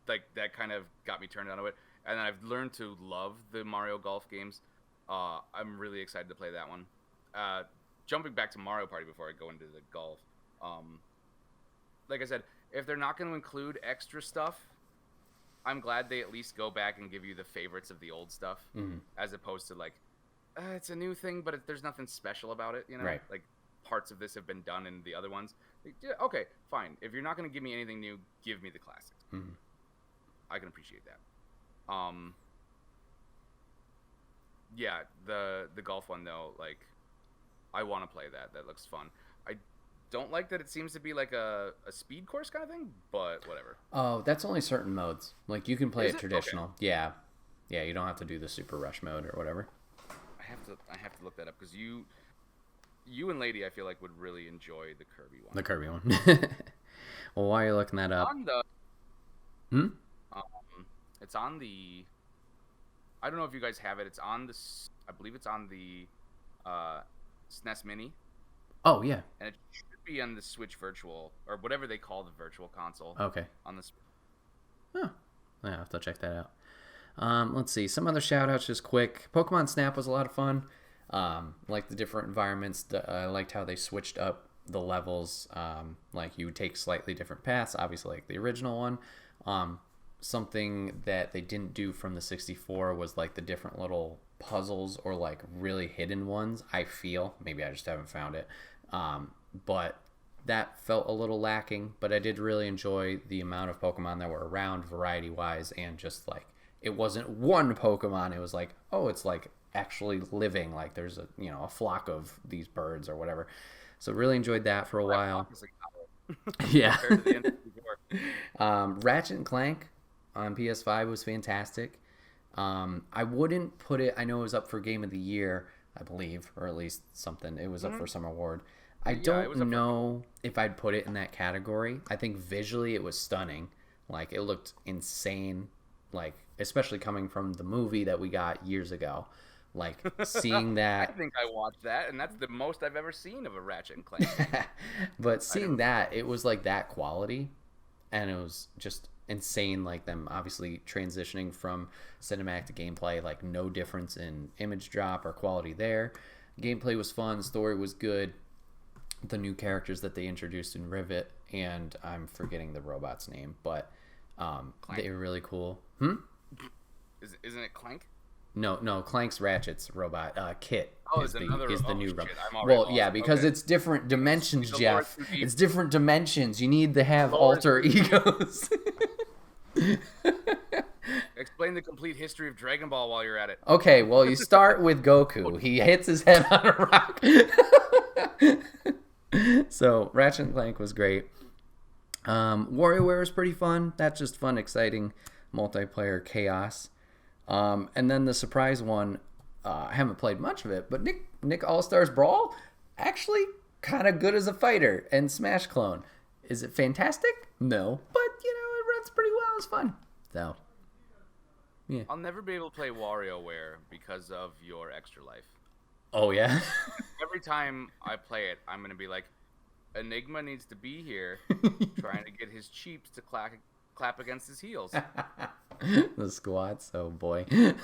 Like that kind of got me turned on to it. And then I've learned to love the Mario Golf games. I'm really excited to play that one. Jumping back to Mario Party before I go into the golf. Like I said, if they're not going to include extra stuff, I'm glad they at least go back and give you the favorites of the old stuff, as opposed to like, it's a new thing, but there's nothing special about it, Right. Like parts of this have been done in the other ones. Like, yeah, okay, fine. If you're not going to give me anything new, give me the classics. I can appreciate that. Yeah, the golf one though, like, I want to play that. That looks fun. I don't like that it seems to be like a speed course kind of thing, but whatever. Oh, that's only certain modes. Like you can play Is it it? traditional. Okay. Yeah, you don't have to do the super rush mode or whatever. I have to look that up because you and Lady I feel like would really enjoy the Kirby one. The Kirby one. Well, while you're looking that up, On the it's on the. I don't know if you guys have it. It's on the. I believe it's on the SNES Mini, Oh yeah. and it should be on the Switch Virtual or whatever they call the Virtual Console. Okay. On the. Oh, yeah, I'll have to check that out. Let's see. Some other shout-outs just quick. Pokemon Snap was a lot of fun. Like the different environments. I liked how they switched up the levels. Like you would take slightly different paths, obviously like the original one. Something that they didn't do from the 64 was like the different little puzzles or like really hidden ones, I feel. Maybe I just haven't found it. But that felt a little lacking, but I did really enjoy the amount of Pokemon that were around variety-wise, and just like it wasn't one Pokemon. It was like, oh, it's like actually living. Like there's a flock of these birds or whatever. So really enjoyed that for a while. Yeah. Ratchet and Clank on PS5 was fantastic. I wouldn't put it. I know it was up for Game of the Year, I believe, or at least something. It was up for some award. I don't know if I'd put it in that category. I think visually it was stunning. Like it looked insane. Like especially coming from the movie that we got years ago. Like seeing that. I think I watched that, and that's the most I've ever seen of a Ratchet and Clank. But seeing that, it was like that quality, and it was just insane. Like them obviously transitioning from cinematic to gameplay, like no difference in image drop or quality there. Gameplay was fun, story was good. The new characters that they introduced in Rivet, and I'm forgetting the robot's name, but they were really cool. Isn't it Clank? No, Clank's Ratchet's robot. Kit is the new robot. Well, yeah, because it's different dimensions, Jeff. It's different dimensions. You need to have Lord. alter egos. Explain the complete history of Dragon Ball while you're at it. Okay, well, you start with Goku. He hits his head on a rock. So, Ratchet and Clank was great. WarioWare was pretty fun. That's just fun, exciting multiplayer chaos. And then the surprise one, I haven't played much of it, but Nick All-Stars Brawl, actually kind of good as a fighter, and Smash clone. Is it fantastic? No, but it runs pretty well. It's fun. So, yeah. I'll never be able to play WarioWare because of your extra life. Oh yeah. Every time I play it, I'm gonna be like, Enigma needs to be here, trying to get his cheeks to clap against his heels. The squats, oh boy. Get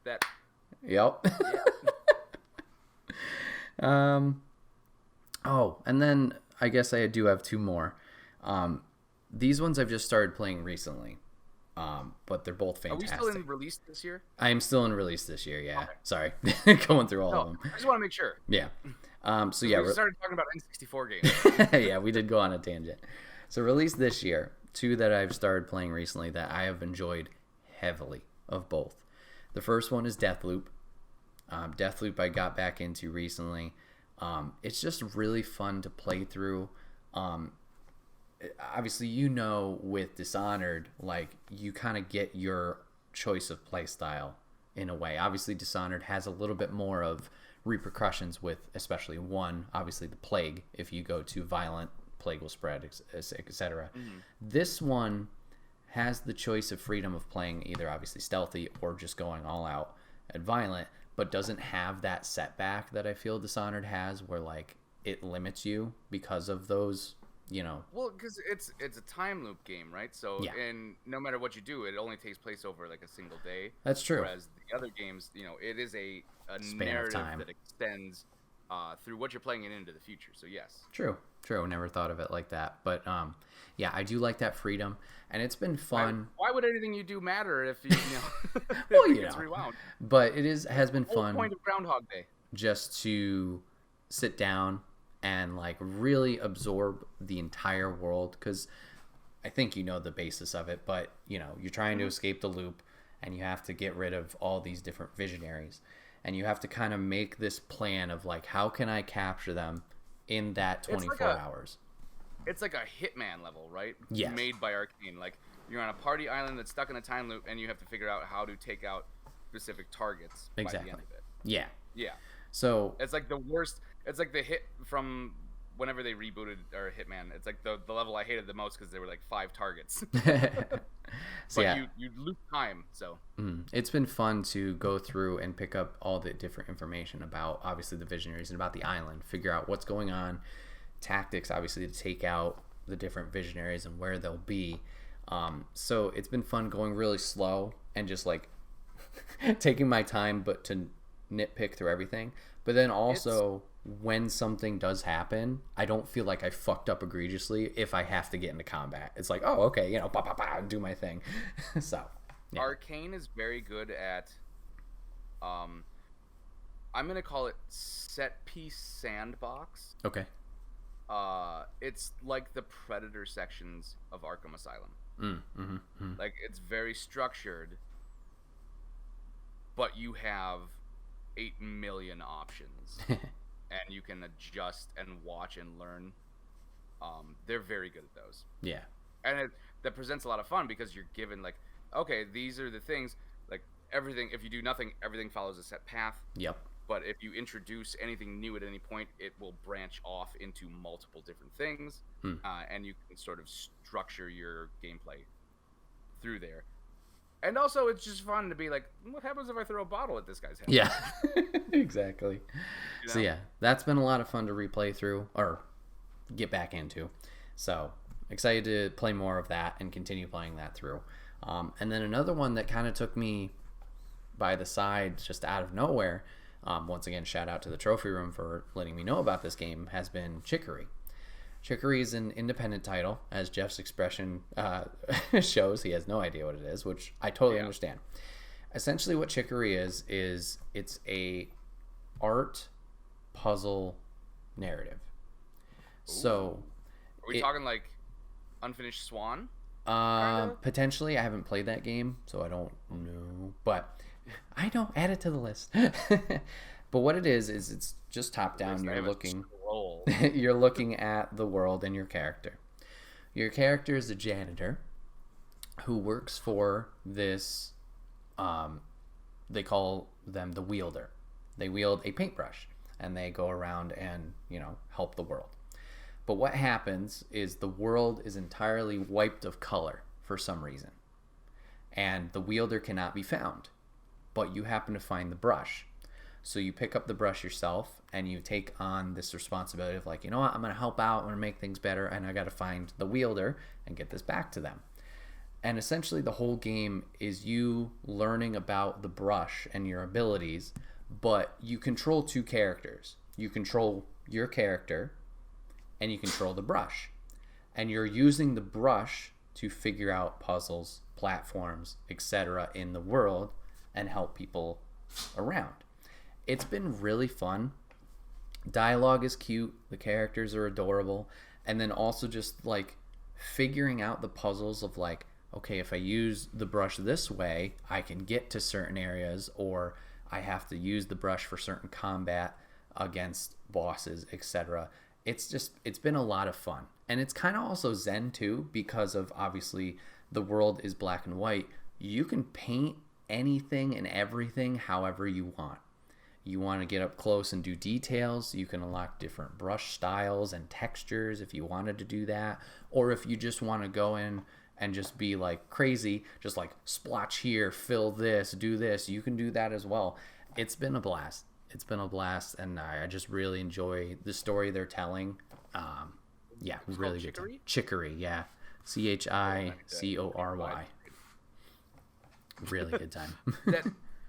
that. Yep. Yeah. Oh, and then I guess I do have two more. These ones I've just started playing recently. But they're both fantastic. Are we still in release this year? I am still in release this year, yeah. Okay. Sorry. Going through all of them. I just want to make sure. Yeah. So yeah. We started talking about N64 games. Yeah, we did go on a tangent. So released this year, two that I've started playing recently that I have enjoyed heavily of both. The first one is Deathloop. Deathloop I got back into recently. It's just really fun to play through. Obviously, with Dishonored, like, you kind of get your choice of play style in a way. Obviously, Dishonored has a little bit more of repercussions with, especially one, obviously the plague. If you go too violent, plague will spread, etc. Mm-hmm. This one has the choice of freedom of playing either obviously stealthy or just going all out and violent, but doesn't have that setback that I feel Dishonored has, where like it limits you because of those, Well, because it's a time loop game, right? So, Yeah. and no matter what you do, it only takes place over like a single day. That's true. Whereas the other games, it is a Span of narrative time. that extends through what you're playing and into the future. So yes. True. Never thought of it like that, but yeah, I do like that freedom, and it's been fun. Why would anything you do matter if you Well, if it gets rewound? But has been The whole fun point of Groundhog Day. just to sit down and like really absorb the entire world, because I think the basis of it, but you're trying to escape the loop, and you have to get rid of all these different visionaries, and you have to kind of make this plan of like, how can I capture them in that 24 hours. It's like a Hitman level, right? Yes. Made by Arcane. Like, you're on a party island that's stuck in a time loop, and you have to figure out how to take out specific targets by the end of it. Yeah. Yeah. So it's like the worst. It's like the hit from whenever they rebooted Hitman. It's like the level I hated the most because there were like 5 targets. So but yeah, you loop time. So it's been fun to go through and pick up all the different information about obviously the visionaries and about the island, figure out what's going on, tactics obviously to take out the different visionaries and where they'll be. So it's been fun going really slow and just like taking my time, but to nitpick through everything. But then also, when something does happen, I don't feel like I fucked up egregiously if I have to get into combat. It's like, oh, okay, do my thing. So, yeah. Arcane is very good at, I'm going to call it set piece sandbox. Okay. It's like the Predator sections of Arkham Asylum. Like, it's very structured, but you have 8 million options. And you can adjust and watch and learn. They're very good at those. Yeah. And that presents a lot of fun because you're given, like, okay, these are the things, like, everything, if you do nothing, everything follows a set path. Yep. But if you introduce anything new at any point, it will branch off into multiple different things. And you can sort of structure your gameplay through there. And also, it's just fun to be like, what happens if I throw a bottle at this guy's head? Yeah, exactly. So yeah, that's been a lot of fun to replay through or get back into. So excited to play more of that and continue playing that through. And then another one that kind of took me by the side just out of nowhere, once again, shout out to the Trophy Room for letting me know about this game, has been Chicory. Chicory is an independent title, as Jeff's expression shows. He has no idea what it is, which I totally understand. Essentially, what Chicory is it's a art puzzle narrative. Ooh. So, are we talking like Unfinished Swan? Potentially. I haven't played that game, so I don't know. But I know. Add it to the list. But what it is it's just top down. You're looking at the world and your character. Your character is a janitor who works for this, they call them the wielder. They wield a paintbrush, and they go around and, help the world. But what happens is the world is entirely wiped of color for some reason, and the wielder cannot be found, but you happen to find the brush. So you pick up the brush yourself, and you take on this responsibility of like, you know what, I'm going to help out, I'm going to make things better, and I got to find the wielder and get this back to them. And essentially the whole game is you learning about the brush and your abilities, but you control 2 characters. You control your character, and you control the brush. And you're using the brush to figure out puzzles, platforms, etc. in the world and help people around. It's been really fun. Dialogue is cute. The characters are adorable. And then also just like figuring out the puzzles of like, okay, if I use the brush this way, I can get to certain areas, or I have to use the brush for certain combat against bosses, etc. It's been a lot of fun. And it's kind of also zen too, because of obviously the world is black and white. You can paint anything and everything however you want. You want to get up close and do details, you can unlock different brush styles and textures if you wanted to do that. Or if you just want to go in and just be like crazy, just like splotch here, fill this, do this, you can do that as well. It's been a blast. It's been a blast, and I just really enjoy the story they're telling. Yeah, It's really called good time. Chicory? Chicory, yeah. Chicory. Really good time.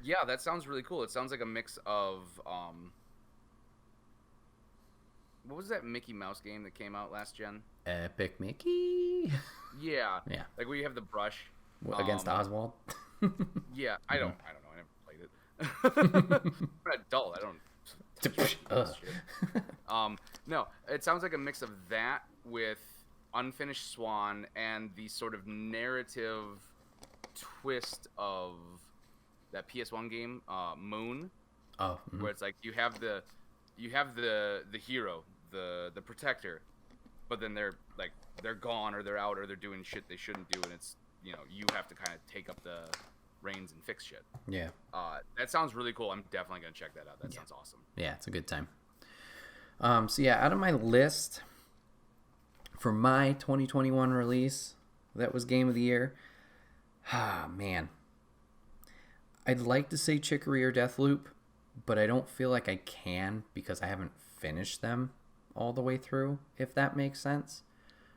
Yeah, that sounds really cool. It sounds like a mix of what was that Mickey Mouse game that came out last gen? Epic Mickey. Yeah. Yeah. Like where you have the brush Against Oswald. Yeah, I don't know. I never played it. I'm an adult. I don't touch this shit. No, it sounds like a mix of that with Unfinished Swan and the sort of narrative twist of that PS1 game, Moon. Oh. Where it's like you have the hero, the protector, but then they're gone or they're out or they're doing shit they shouldn't do, and it's you have to kind of take up the reins and fix shit. Yeah. That sounds really cool. I'm definitely gonna check that out. That sounds awesome. Yeah, it's a good time. So yeah, out of my list for my 2021 release, that was Game of the Year. Man. I'd like to say Chicory or Deathloop, but I don't feel like I can because I haven't finished them all the way through, if that makes sense.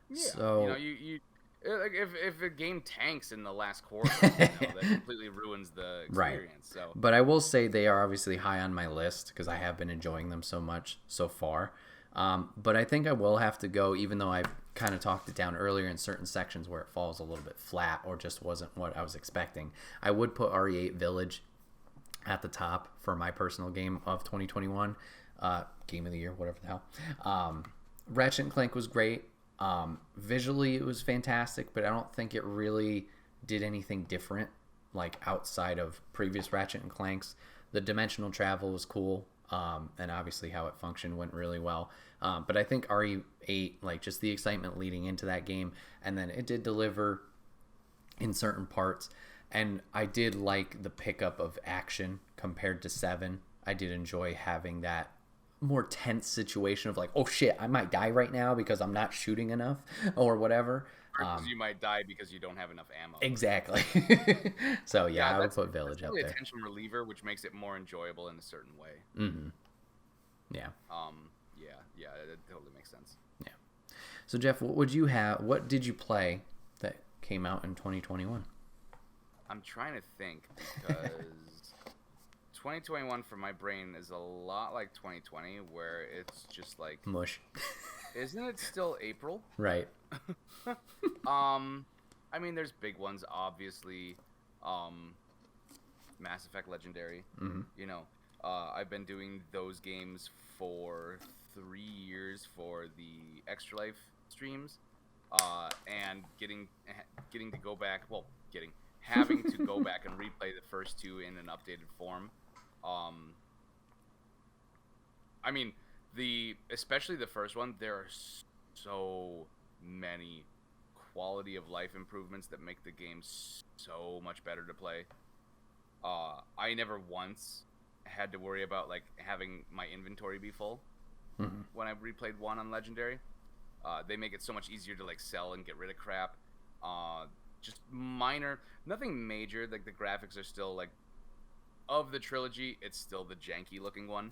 Yeah. So you like if a game tanks in the last quarter, that completely ruins the experience. Right. So, but I will say they are obviously high on my list because I have been enjoying them so much so far. But I think I will have to go, even though I've kind of talked it down earlier in certain sections where it falls a little bit flat or just wasn't what I was expecting. I would put RE8 Village at the top for my personal game of 2021. Game of the Year, whatever the hell. Ratchet and Clank was great. Visually, it was fantastic, but I don't think it really did anything different, like outside of previous Ratchet and Clanks. The dimensional travel was cool, and obviously how it functioned went really well. But I think RE8, like just the excitement leading into that game, and then it did deliver in certain parts. And I did like the pickup of action compared to 7. I did enjoy having that more tense situation of like, oh shit, I might die right now because I'm not shooting enough or whatever. Because you might die because you don't have enough ammo. Exactly. So yeah, I would put Village up really there. A tension reliever, which makes it more enjoyable in a certain way. Mm-hmm. Yeah. Yeah, it totally makes sense. Yeah. So Jeff, what did you play that came out in 2021? I'm trying to think because 2021 for my brain is a lot like 2020, where it's just like mush. Isn't it still April? Right. I mean, there's big ones, obviously. Mass Effect Legendary. Mm-hmm. I've been doing those games for 3 years for the Extra Life streams, and getting to go back. Well, having to go back and replay the first two in an updated form. I mean, especially the first one, there are so many quality of life improvements that make the game so much better to play. I never once had to worry about like having my inventory be full when I replayed 1 on Legendary. They make it so much easier to like sell and get rid of crap. Just minor, nothing major. Like the graphics are still like, of the trilogy, it's still the janky looking one.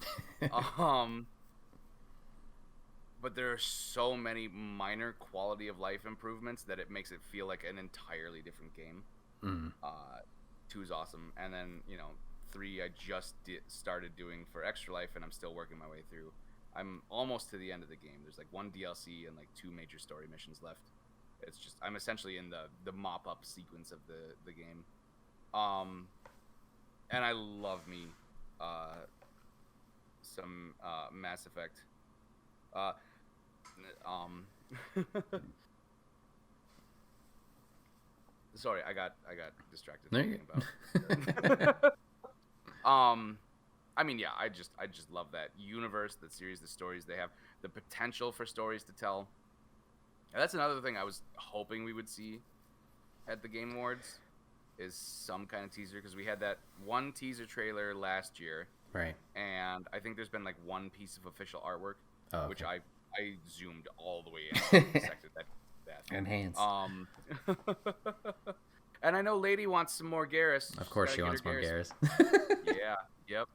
But there are so many minor quality of life improvements that it makes it feel like an entirely different game. 2 is awesome, and then 3 I just started doing for Extra Life, and I'm still working my way through. I'm almost to the end of the game. There's like 1 DLC and like 2 major story missions left. It's just I'm essentially in the mop up sequence of the game, and I love me some Mass Effect. Sorry, I got distracted thinking about. I mean, yeah, I just love that universe, that series, the stories they have, the potential for stories to tell. And that's another thing I was hoping we would see at the Game Awards is some kind of teaser, because we had that one teaser trailer last year. Right. And I think there's been like one piece of official artwork, which I zoomed all the way in and dissected that. Enhanced. And I know Lady wants some more Garrus. Of course she wants more Garrus. Yeah, yep.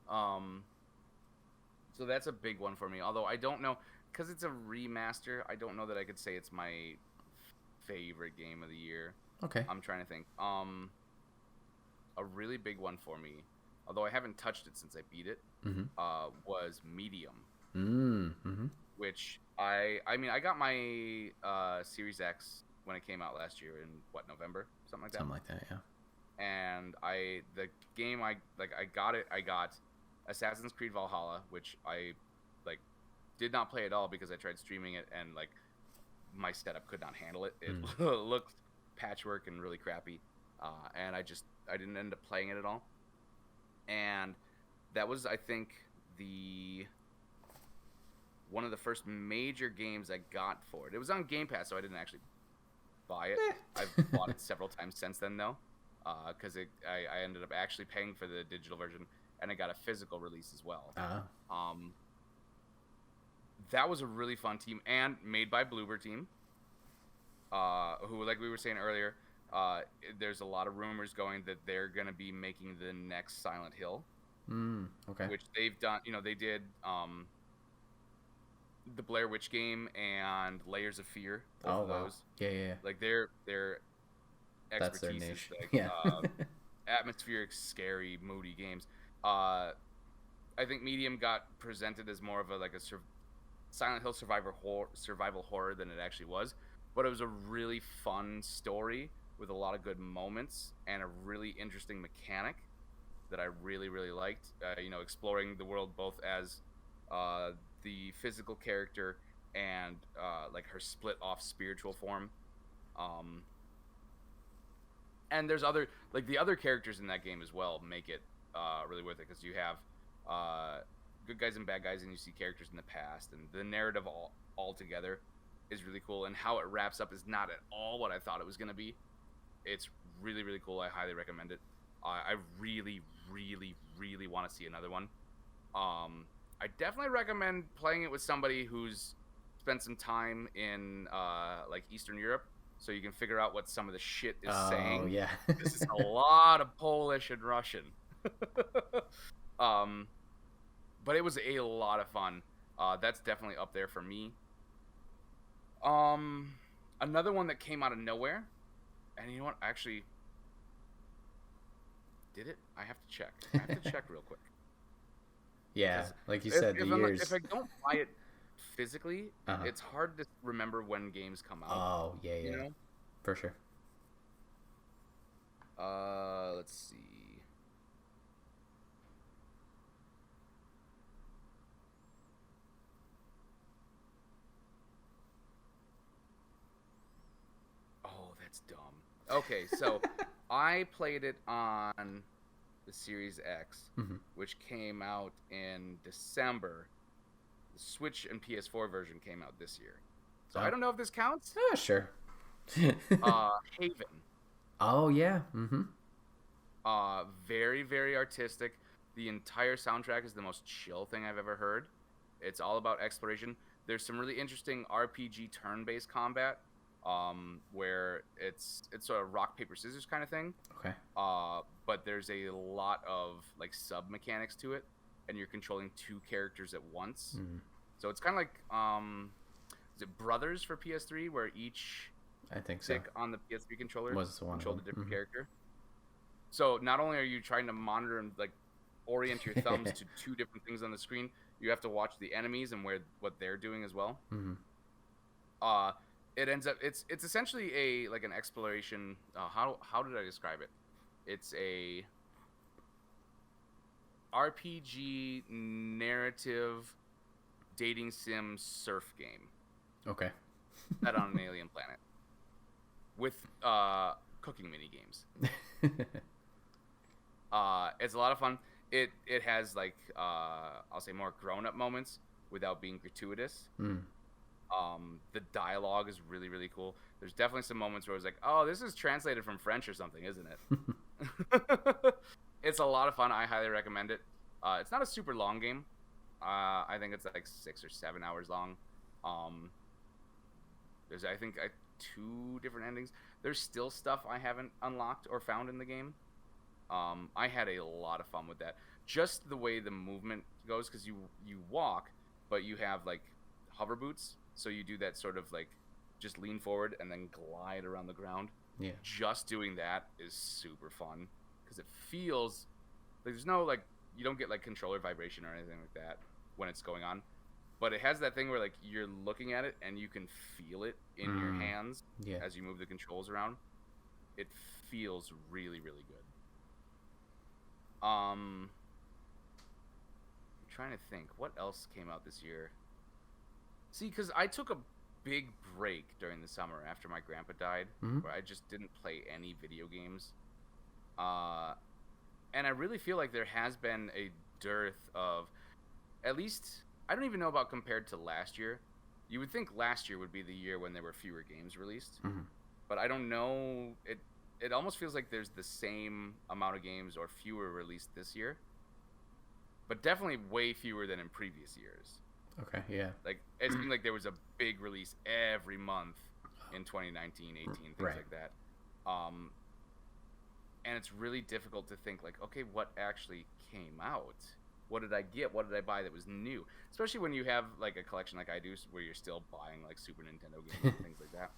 So that's a big one for me. Although I don't know, because it's a remaster, I don't know that I could say it's my favorite game of the year. Okay. I'm trying to think. A really big one for me, although I haven't touched it since I beat it, was Medium. Mm-hmm. Which I got my Series X when it came out last year in November, something like that. Something like that, yeah. And I got Assassin's Creed Valhalla, which I did not play at all because I tried streaming it and my setup could not handle it. It looked patchwork and really crappy, and I didn't end up playing it at all. And that was, I think, one of the first major games I got for it. It was on Game Pass, so I didn't actually buy it. I've bought it several times since then, though, because I ended up actually paying for the digital version, and I got a physical release as well. That was a really fun team, and made by Bloober Team, who, like we were saying earlier, there's a lot of rumors going that they're going to be making the next Silent Hill. Okay. Which they've done. They did the Blair Witch game and Layers of Fear. Both of those. Yeah. Their That's their expertise niche. is atmospheric, scary, moody games. I think Medium got presented as more of a Silent Hill survival horror than it actually was, but it was a really fun story with a lot of good moments and a really interesting mechanic that I really, really liked. Exploring the world both as the physical character and her split off spiritual form. And there's the other characters in that game as well make it really worth it, because you have good guys and bad guys, and you see characters in the past, and the narrative all together is really cool, and how it wraps up is not at all what I thought it was going to be. It's really, really cool. I highly recommend it. I really, really, really want to see another one. I definitely recommend playing it with somebody who's spent some time in Eastern Europe, so you can figure out what some of the shit is saying. Oh, yeah. This is a lot of Polish and Russian. But it was a lot of fun. That's definitely up there for me. Another one that came out of nowhere, and you know what? Actually, did it? I have to check. I have to check real quick. Yeah, like you said, if I don't buy it physically, it's hard to remember when games come out. Oh, yeah. You know? For sure. Let's see. Oh, that's dumb. Okay, so I played it on the Series X, which came out in December. The Switch and PS4 version came out this year. So I don't know if this counts. Oh, sure. Haven. Oh, yeah. Very, very artistic. The entire soundtrack is the most chill thing I've ever heard. It's all about exploration. There's some really interesting RPG turn-based combat, where it's sort of rock, paper, scissors kind of thing. Okay. But there's a lot of sub mechanics to it, and you're controlling two characters at once. So it's kind of like is it Brothers for PS3, where each I think stick on the PS3 controller controlled a different character. So not only are you trying to monitor and orient your thumbs to two different things on the screen, you have to watch the enemies and what they're doing as well. It ends up it's essentially an exploration. How did I describe it? It's a RPG narrative dating sim surf game. Okay. Set on an alien planet with cooking mini games. It's a lot of fun. It has I'll say more grown up moments without being gratuitous. The dialogue is really, really cool. There's definitely some moments where I was like, oh, this is translated from French or something, isn't it? It's a lot of fun. I highly recommend it. It's not a super long game. I think it's like 6 or 7 hours long. There's, I think, 2 different endings. There's still stuff I haven't unlocked or found in the game. I had a lot of fun with that. Just the way the movement goes, because you walk, but you have like hover boots, so you do that sort of like just lean forward and then glide around the ground. Yeah. Just doing that is super fun because it feels like there's no like you don't get like controller vibration or anything like that when it's going on, but it has that thing where like you're looking at it and you can feel it in your hands as you move the controls around. It feels really, really good. I'm trying to think what else came out this year. See, because I took a big break during the summer after my grandpa died, where I just didn't play any video games. And I really feel like there has been a dearth of, at least, I don't even know about compared to last year. You would think last year would be the year when there were fewer games released, but I don't know. It almost feels like there's the same amount of games or fewer released this year, but definitely way fewer than in previous years. Okay, yeah. Like, it seemed like there was a big release every month in 2019, 18, things like that. And it's really difficult to think, like, okay, what actually came out? What did I get? What did I buy that was new? Especially when you have, like, a collection like I do where you're still buying, like, Super Nintendo games and things like that.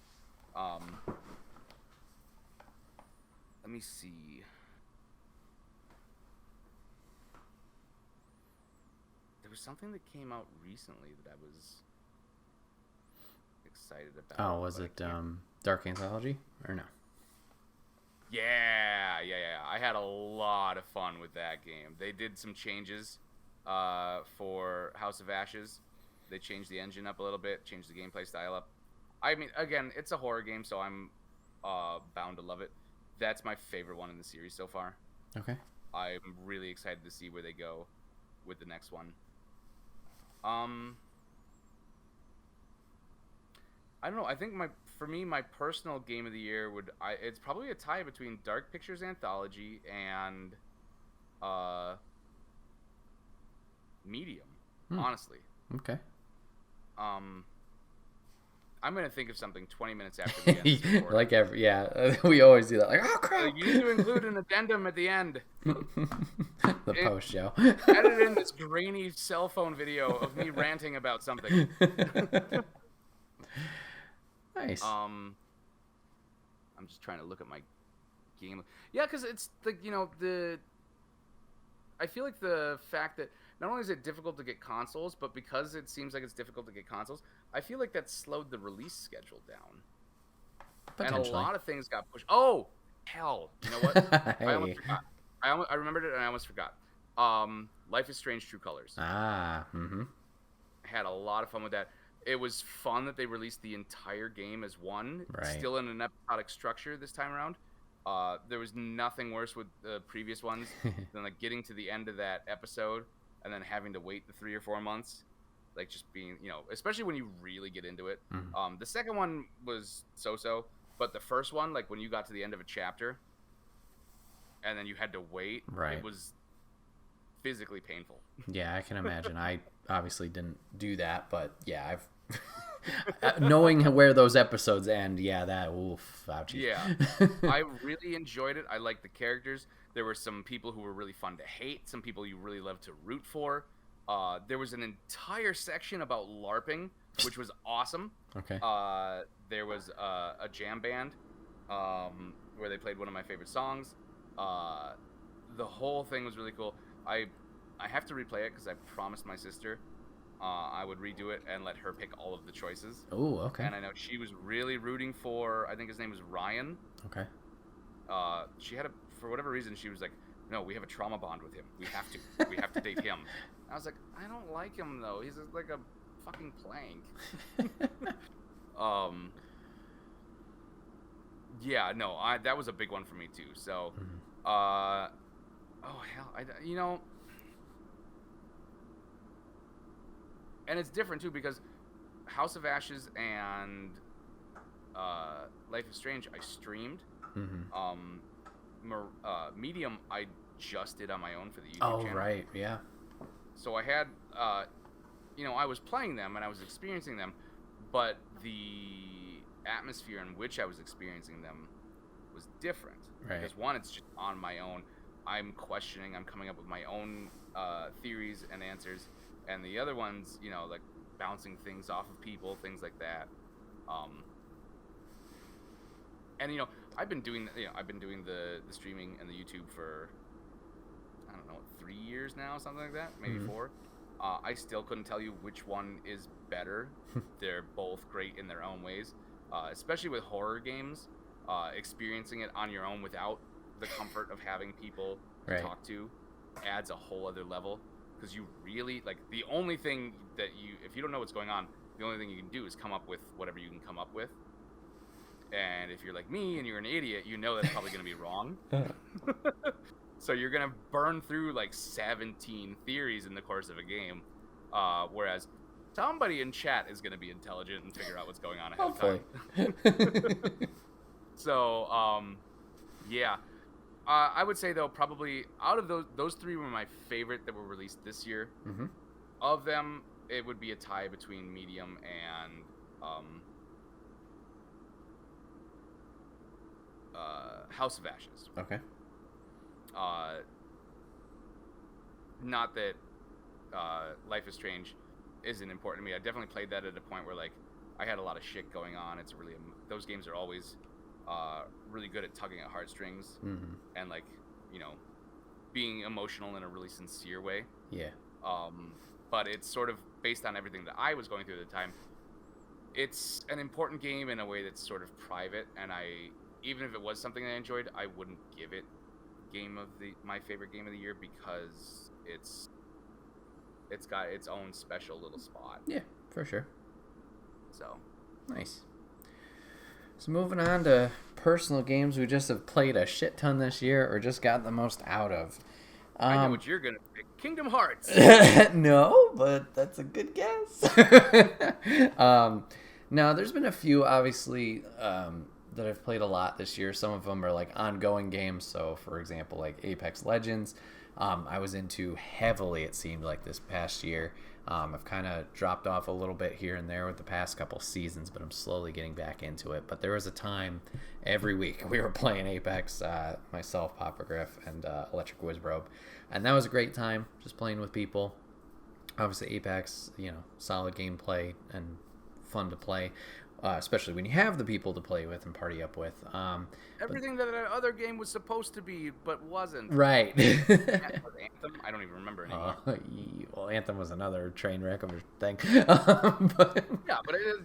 Let me see. There was something that came out recently that I was excited about. Oh, was it Dark Anthology or no? Yeah. I had a lot of fun with that game. They did some changes for House of Ashes. They changed the engine up a little bit, changed the gameplay style up. I mean, again, it's a horror game, so I'm bound to love it. That's my favorite one in the series so far. Okay. I'm really excited to see where they go with the next one. I don't know. I think for me, my personal game of the year it's probably a tie between Dark Pictures Anthology and Medium, honestly. Okay. I'm gonna think of something 20 minutes after the end. Like we always do that. Like, oh crap! You need to include an addendum at the end. The post show. Edit in this grainy cell phone video of me ranting about something. Nice. I'm just trying to look at my game. Yeah, because it's I feel like the fact that not only is it difficult to get consoles, but because it seems like it's difficult to get consoles, I feel like that slowed the release schedule down. And a lot of things got pushed. Oh, hell. You know what? Hey. I almost forgot. I remembered it and I almost forgot. Life is Strange True Colors. I had a lot of fun with that. It was fun that they released the entire game as one, still in an episodic structure this time around. There was nothing worse with the previous ones than like getting to the end of that episode and then having to wait the 3 or 4 months, like just being, especially when you really get into it. The second one was so-so, but the first one, like when you got to the end of a chapter and then you had to wait, it was physically painful. Yeah, I can imagine. I obviously didn't do that, but yeah, I've knowing where those episodes end, ouchie. Yeah, I really enjoyed it. I liked the characters. There were some people who were really fun to hate, some people you really loved to root for. There was an entire section about LARPing, which was awesome. Okay. There was a jam band where they played one of my favorite songs. The whole thing was really cool. I have to replay it because I promised my sister I would redo it and let her pick all of the choices. Oh, okay. And I know she was really rooting for, I think his name was Ryan. Okay. She had for whatever reason, she was like, no, we have a trauma bond with him. We have to date him. I was like, I don't like him though. He's like a fucking plank. Yeah, no, that was a big one for me too. So, oh hell, and it's different too because House of Ashes and Life is Strange, I streamed. Medium, I just did on my own for the YouTube channel. Oh, right, yeah. So I had, I was playing them and I was experiencing them, but the atmosphere in which I was experiencing them was different. Right. Because one, it's just on my own. I'm questioning, I'm coming up with my own theories and answers, and the other ones, like bouncing things off of people, things like that. And I've been doing the streaming and the YouTube for, I don't know, 3 years now, something like that, maybe 4. I still couldn't tell you which one is better. They're both great in their own ways, especially with horror games. Experiencing it on your own without the comfort of having people to talk to adds a whole other level, because you really, like, the only thing that if you don't know what's going on, the only thing you can do is come up with whatever you can come up with. And if you're like me and you're an idiot, that's probably going to be wrong. So you're going to burn through like 17 theories in the course of a game, whereas somebody in chat is going to be intelligent and figure out what's going on ahead of time. So, yeah. I would say, though, probably out of those 3 were my favorite that were released this year. Of them, it would be a tie between Medium and House of Ashes. Okay. Not that Life is Strange isn't important to me. I definitely played that at a point where, like, I had a lot of shit going on. It's really those games are always really good at tugging at heartstrings and, like, being emotional in a really sincere way. Yeah. But it's sort of based on everything that I was going through at the time. It's an important game in a way that's sort of private, and even if it was something I enjoyed, I wouldn't give it my favorite game of the year, because it's got its own special little spot. Yeah, for sure. So nice. So moving on to personal games we just have played a shit ton this year or just got the most out of. I know what you're gonna pick. Kingdom Hearts. No, but that's a good guess. Now there's been a few, obviously, that I've played a lot this year. Some of them are like ongoing games. So, for example, like Apex Legends, I was into heavily, it seemed like, this past year. I've kind of dropped off a little bit here and there with the past couple seasons, but I'm slowly getting back into it. But there was a time every week we were playing Apex, myself, Popograph, and Electric Wizrobe. And that was a great time, just playing with people. Obviously, Apex, solid gameplay and fun to play. Especially when you have the people to play with and party up with. Everything that other game was supposed to be, but wasn't. Right. Anthem? I don't even remember anymore. Well, Anthem was another train wreck of a thing.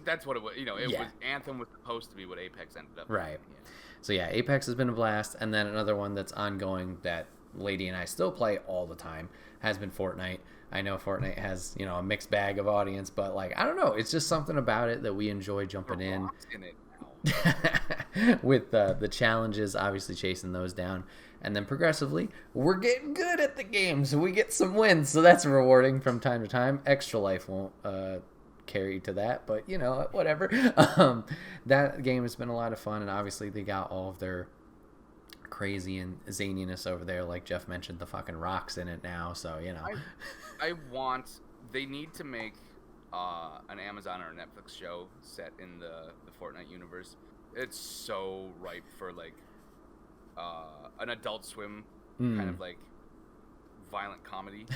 That's what it was. Was Anthem was supposed to be what Apex ended up. Right. Yeah. So yeah, Apex has been a blast, and then another one that's ongoing that Lady and I still play all the time has been Fortnite. I know Fortnite has, a mixed bag of audience, but, like, I don't know. It's just something about it that we enjoy jumping in. With the challenges, obviously chasing those down. And then progressively, we're getting good at the game, so we get some wins. So that's rewarding from time to time. Extra Life won't carry to that, but, whatever. That game has been a lot of fun, and obviously they got all of their crazy and zaniness over there, like Jeff mentioned, the fucking rocks in it now, so they need to make an Amazon or a Netflix show set in the Fortnite universe. It's so ripe for, like, an Adult Swim kind of, like, violent comedy.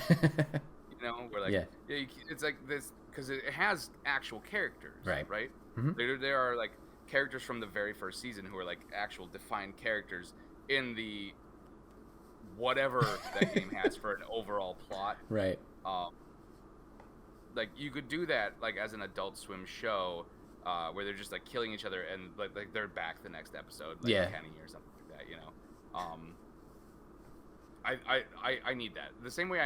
Where, like, it's like this, because it has actual characters, right? There are, like, characters from the very first season who are, like, actual defined characters in the whatever that game has for an overall plot. Right. Like, you could do that, like, as an Adult Swim show, where they're just, like, killing each other and, like they're back the next episode, like Kenny or something like that, I need that. The same way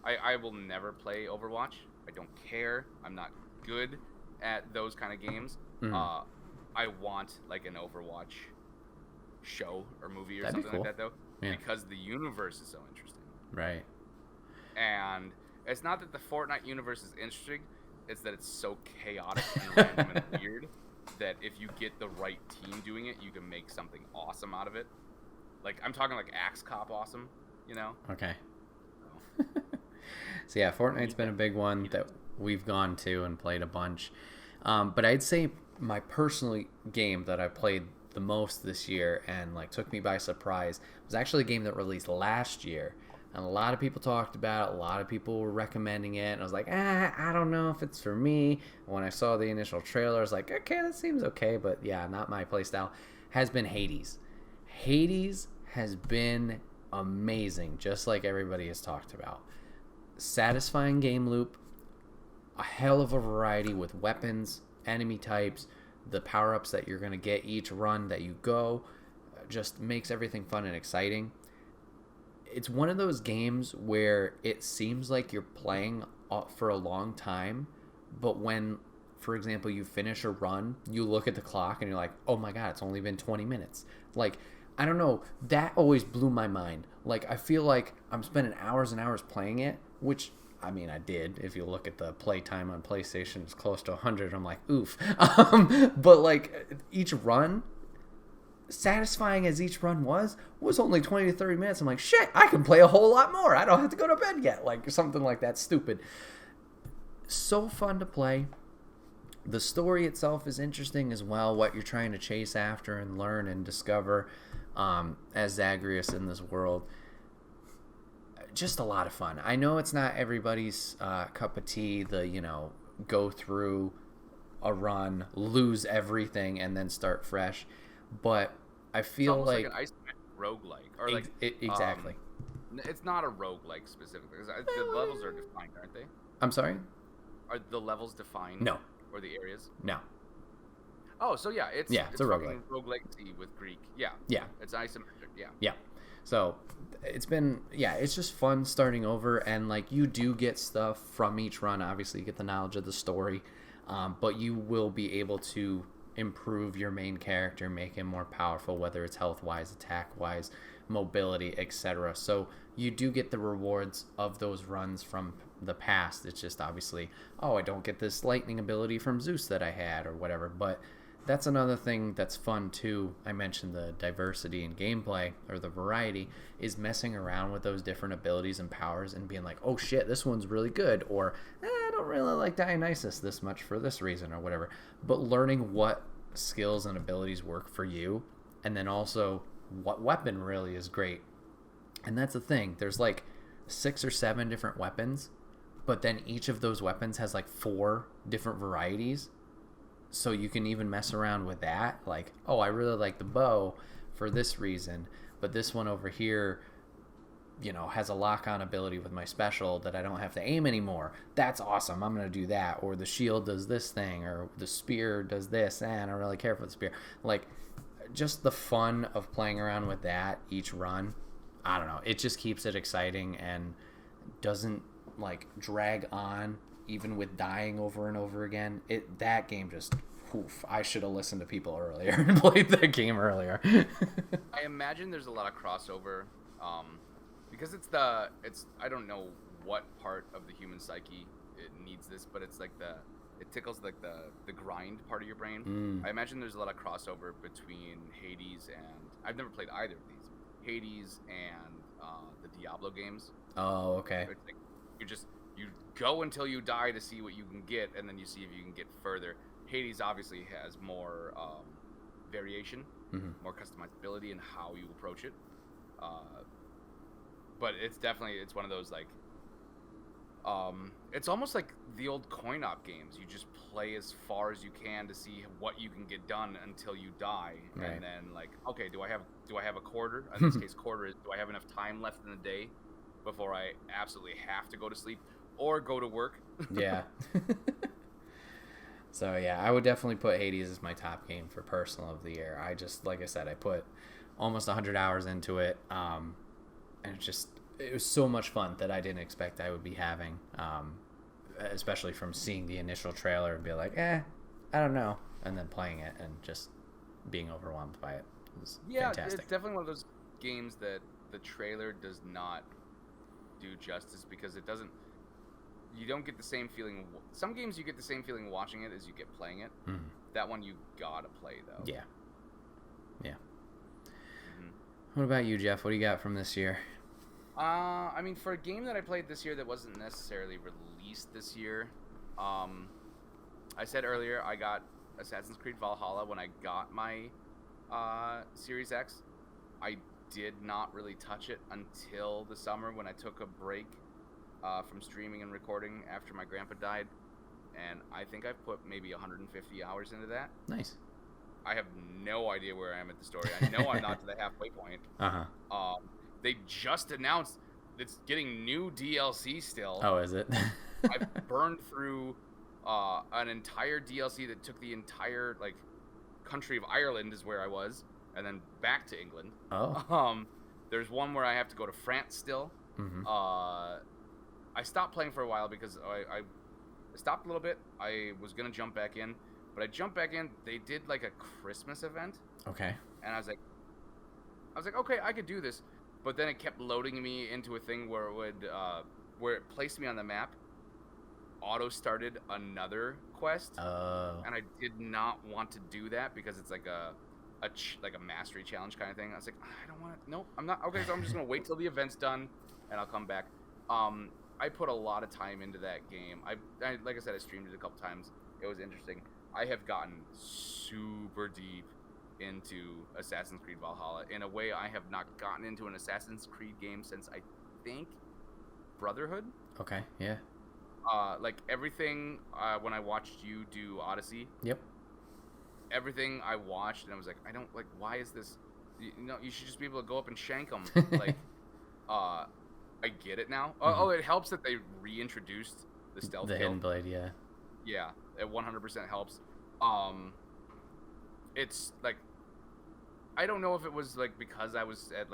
I will never play Overwatch. I don't care. I'm not good at those kind of games. I want, like, an Overwatch show or movie or something like that, though, because the universe is so interesting. Right. And it's not that the Fortnite universe is interesting. It's that it's so chaotic and random and weird that if you get the right team doing it, you can make something awesome out of it. Like, I'm talking like Axe Cop awesome, you know? Okay. So yeah, Fortnite's been a big one that we've gone to and played a bunch. But I'd say my personal game that I played the most this year and like took me by surprise was actually a game that released last year. And a lot of people talked about it. A lot of people were recommending it. And I was like, I don't know if it's for me. When I saw the initial trailer, I was like, okay, that seems okay. But yeah, not my playstyle. Has been Hades. Hades has been amazing, just like everybody has talked about. Satisfying game loop. A hell of a variety with weapons, enemy types, the power-ups that you're going to get each run that you go. Just makes everything fun and exciting. It's one of those games where it seems like you're playing for a long time, but when, for example, you finish a run, you look at the clock and you're like, oh my god, it's only been 20 minutes. Like, I don't know, that always blew my mind. Like, I feel like I'm spending hours and hours playing it, which, I mean, I did. If you look at the playtime on PlayStation, it's close to 100. I'm like, oof. But, like, each run, satisfying as each run was only 20 to 30 minutes. I'm like, shit, I can play a whole lot more. I don't have to go to bed yet. Like, something like that. Stupid. So fun to play. The story itself is interesting as well, what you're trying to chase after and learn and discover as Zagreus in this world. Just a lot of fun. I know it's not everybody's cup of tea, go through a run, lose everything, and then start fresh. But I feel it's like an isometric roguelike. Or exactly. It's not a roguelike specifically. The levels are defined, aren't they? I'm sorry? Are the levels defined? No. Or the areas? No. Oh, so yeah, it's a roguelike. Roguelike with Greek. Yeah. Yeah. It's isometric, yeah. Yeah. So it's just fun starting over, and like you do get stuff from each run. Obviously, you get the knowledge of the story, but you will be able to improve your main character, make him more powerful, whether it's health-wise, attack-wise, mobility, etc. So you do get the rewards of those runs from the past. It's just obviously, I don't get this lightning ability from Zeus that I had or whatever, but that's another thing that's fun too. I mentioned the diversity in gameplay, or the variety, is messing around with those different abilities and powers and being like, oh shit, this one's really good, or I don't really like Dionysus this much for this reason or whatever. But learning what skills and abilities work for you, and then also what weapon really is great. And that's the thing. There's like 6 or 7 different weapons, but then each of those weapons has like 4 different varieties. So you can even mess around with that. Like, I really like the bow for this reason, but this one over here, has a lock-on ability with my special that I don't have to aim anymore. That's awesome. I'm going to do that. Or the shield does this thing, or the spear does this. I don't really care for the spear. Like, just the fun of playing around with that each run. I don't know. It just keeps it exciting and doesn't, like, drag on. Even with dying over and over again, that game just, I should have listened to people earlier and played that game earlier. I imagine there's a lot of crossover, because I don't know what part of the human psyche it needs this, but it's like it tickles like the grind part of your brain. I imagine there's a lot of crossover between Hades and, I've never played either of these, Hades and the Diablo games. Oh, okay. It's like you go until you die to see what you can get, and then you see if you can get further. Hades obviously has more variation, more customizability in how you approach it. But it's one of those like, it's almost like the old coin-op games. You just play as far as you can to see what you can get done until you die, right. And then like, okay, do I have a quarter? In this case, quarter is, do I have enough time left in the day before I absolutely have to go to sleep or go to work? Yeah. So yeah, I would definitely put Hades as my top game for personal of the year. I just, like I said, I put almost 100 hours into it, and it was so much fun that I didn't expect I would be having, especially from seeing the initial trailer and be like, I don't know, and then playing it and just being overwhelmed by it. It was fantastic. It's definitely one of those games that the trailer does not do justice, because it doesn't. you don't get the same feeling. Some games you get the same feeling watching it as you get playing it. Mm-hmm. That one you gotta play though. Yeah. What about you, Jeff? What do you got from this year? I mean, for a game that I played this year that wasn't necessarily released this year, I said earlier I got Assassin's Creed Valhalla when I got my Series X. I did not really touch it until the summer when I took a break from streaming and recording after my grandpa died, and I think I've put maybe 150 hours into that. Nice. I have no idea where I am at the story. I know I'm not to the halfway point. Uh-huh. They just announced it's getting new DLC still. Oh, is it? I've burned through an entire DLC that took the entire country of Ireland is where I was, and then back to England. Oh. There's one where I have to go to France still. Mm-hmm. I stopped playing for a while because I stopped a little bit. I was gonna jump back in, but I jumped back in. They did a Christmas event. Okay. And I was like, okay, I could do this. But then it kept loading me into a thing where it would, where it placed me on the map, auto-started another quest. Oh. And I did not want to do that because it's like a mastery challenge kind of thing. I was like, I don't want to, nope, I'm not, okay, so I'm just going to wait till the event's done, and I'll come back. I put a lot of time into that game. I like I said, I streamed it a couple times. It was interesting. I have gotten super deep into Assassin's Creed Valhalla in a way I have not gotten into an Assassin's Creed game since I think Brotherhood. Okay, yeah. Everything when I watched you do Odyssey. Yep. Everything I watched and I was like, I don't why is this? You should just be able to go up and shank them. I get it now. Mm-hmm. Oh, it helps that they reintroduced the stealth kill. Hidden blade, yeah. Yeah, it 100% helps. It's I don't know if it was because I was at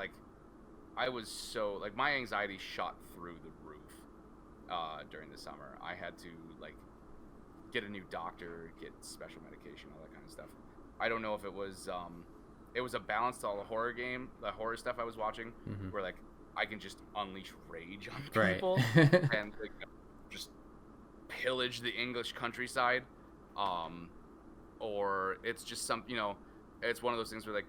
I was so my anxiety shot through the roof during the summer. I had to get a new doctor, get special medication, all that kind of stuff. I don't know if it was a balance to all the horror stuff I was watching, mm-hmm. where I can just unleash rage on people and just pillage the English countryside, or it's just it's one of those things where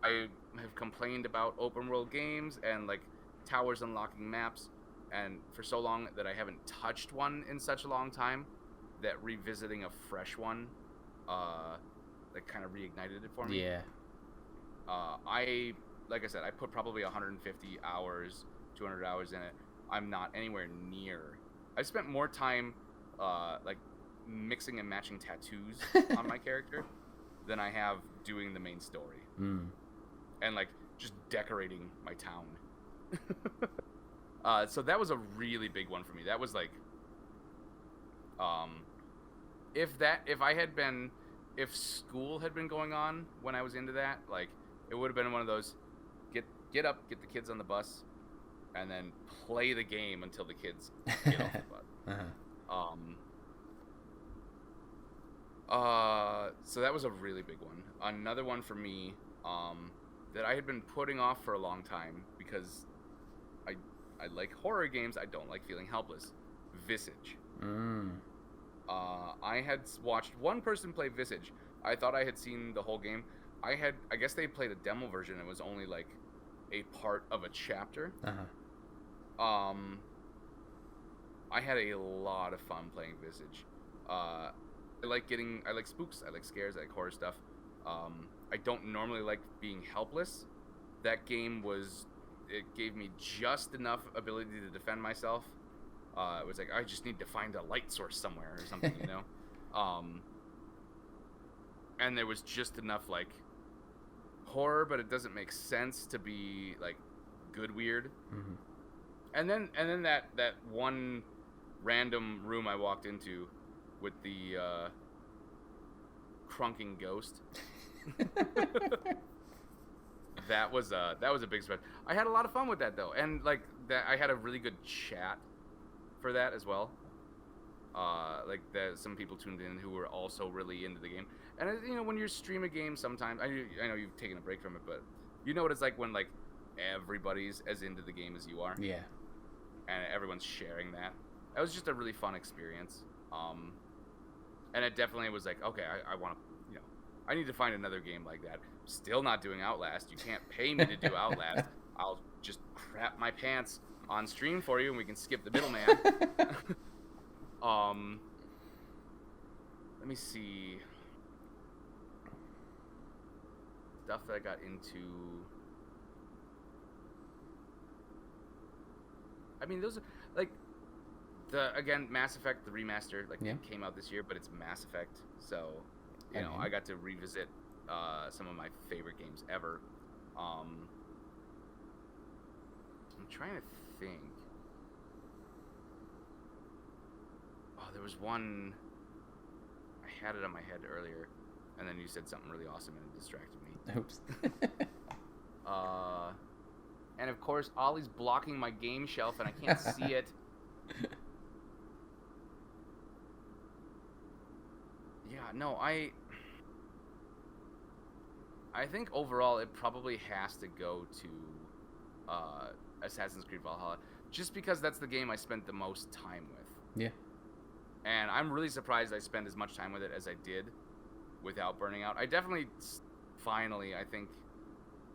I have complained about open world games and towers unlocking maps, and for so long that I haven't touched one in such a long time that revisiting a fresh one kind of reignited it for me. Yeah. Like I said, I put probably 150 hours, 200 hours in it. I'm not anywhere near. I spent more time mixing and matching tattoos on my character than I have doing the main story. Mm. And just decorating my town. So that was a really big one for me. That was if school had been going on when I was into that, it would have been one of those get up, get the kids on the bus, and then play the game until the kids get off the bus. Uh-huh. So that was a really big one. Another one for me that I had been putting off for a long time because I like horror games. I don't like feeling helpless. Visage. Mm. I had watched one person play Visage. I thought I had seen the whole game. I guess they played a demo version. It was only a part of a chapter. Uh-huh. I had a lot of fun playing Visage. I like spooks. I like scares. I like horror stuff. I don't normally like being helpless. That game it gave me just enough ability to defend myself. It was I just need to find a light source somewhere or something, and there was just enough horror, but it doesn't make sense to be good weird. Mm-hmm. And then that one random room I walked into with the crunking ghost. that was a big spread. I had a lot of fun with that though, and that I had a really good chat for that as well. That some people tuned in who were also really into the game. And when you stream a game, sometimes I know you've taken a break from it, but you know what it's like when everybody's as into the game as you are. Yeah. And everyone's sharing that. That was just a really fun experience. And it definitely was like, okay, I want to, I need to find another game like that. Still not doing Outlast. You can't pay me to do Outlast. I'll just crap my pants on stream for you, and we can skip the middleman. Let me see. Stuff that I got into. I mean, those are, like, again, Mass Effect, the remaster, like, it came out this year, but it's Mass Effect, so, you know, I got to revisit some of my favorite games ever. I'm trying to think. Oh, there was one. I had it on my head earlier, and then you said something really awesome, and it distracted me. Oops. And of course, Ollie's blocking my game shelf, and I can't see it. Yeah, no, I think overall it probably has to go to Assassin's Creed Valhalla, just because that's the game I spent the most time with. Yeah. And I'm really surprised I spent as much time with it as I did without burning out. I definitely, finally, I think,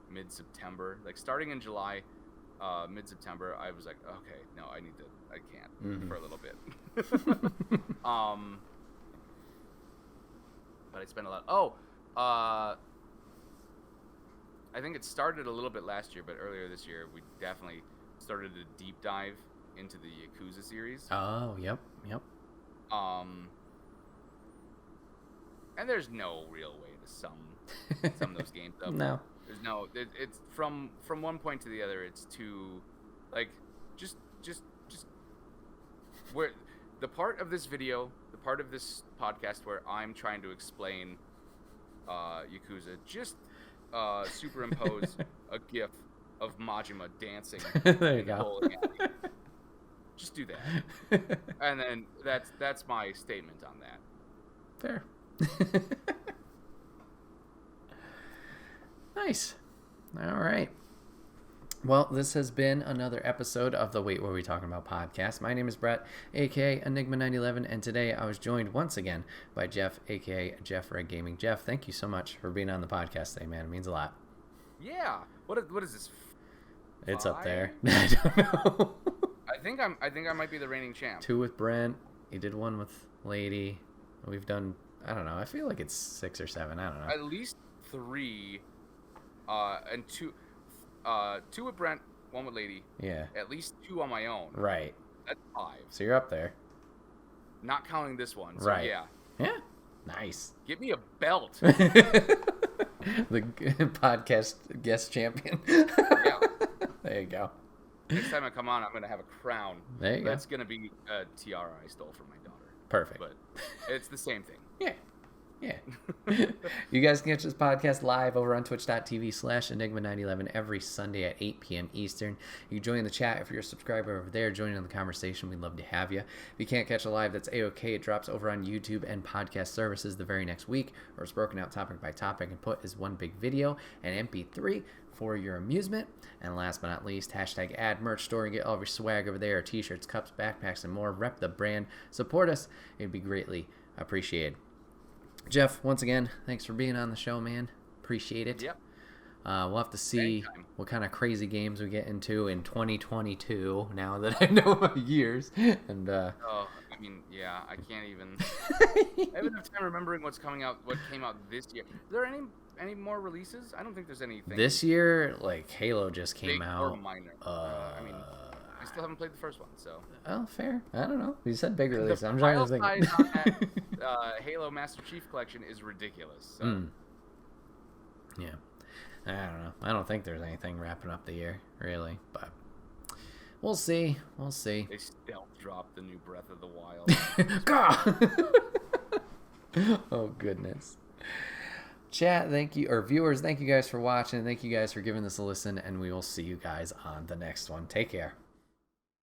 mid-September, like starting in July, mid-September, I was like, okay, no, I can't for a little bit. But I spent a lot. I think it started a little bit last year, but earlier this year, we definitely started a deep dive into the Yakuza series. Oh, yep. And there's no real way to sum those games up. No. There's no. It's from one point to the other. It's too, like, just where the part of this video, the part of this podcast where I'm trying to explain Yakuza, just superimpose a GIF of Majima dancing. There you go. Just do that, and then that's my statement on that. Fair. Nice. All right. Well, this has been another episode of the Wait, What Are We Talking About podcast. My name is Bret, aka Enigma911, and today I was joined once again by Jeff, aka Jeff Red Gaming. Jeff, thank you so much for being on the podcast today, man. It means a lot. Yeah. What is this? It's up there. I don't know. I think I might be the reigning champ. 2 with Brent. You did 1 with Lady. We've done, I don't know. I feel like it's 6 or 7. I don't know. At least 3, and 2 with Brent, 1 with Lady. Yeah. At least 2 on my own. Right. That's 5. So you're up there. Not counting this one. So right. Yeah. Yeah. Nice. Give me a belt. The podcast guest champion. Yeah. There you go. Next time I come on, I'm going to have a crown. There you go. That's going to be a tiara I stole from my daughter. Perfect. But it's the same thing. Yeah. You guys can catch this podcast live over on twitch.tv/Enigma911 every Sunday at 8 p.m. Eastern. You can join the chat if you're a subscriber over there. Join in the conversation. We'd love to have you. If you can't catch it live, that's A-OK. It drops over on YouTube and podcast services the very next week, or it's broken out topic by topic and put as one big video and MP3 for your amusement. And last but not least, #ad merch store and get all of your swag over there. T-shirts, cups, backpacks, and more. Rep the brand. Support us. It'd be greatly appreciated. Jeff, once again, thanks for being on the show, man. Appreciate it. Yep. We'll have to see Anytime. what kind of crazy games we get into in 2022, now that I know my years. And I mean, yeah, I can't even. I haven't enough time remembering what came out this year. Are there any more releases? I don't think there's anything. This year, like, Halo just came big out. or minor. I mean, I still haven't played the first one, so. Oh, fair. I don't know. You said big release. I'm trying to think. The file size on that Halo Master Chief Collection is ridiculous. So. Yeah. I don't know. I don't think there's anything wrapping up the year, really. But we'll see. We'll see. They stealth dropped the new Breath of the Wild. God! Oh, goodness. Chat, thank you. Or viewers, thank you guys for watching. Thank you guys for giving this a listen. And we will see you guys on the next one. Take care.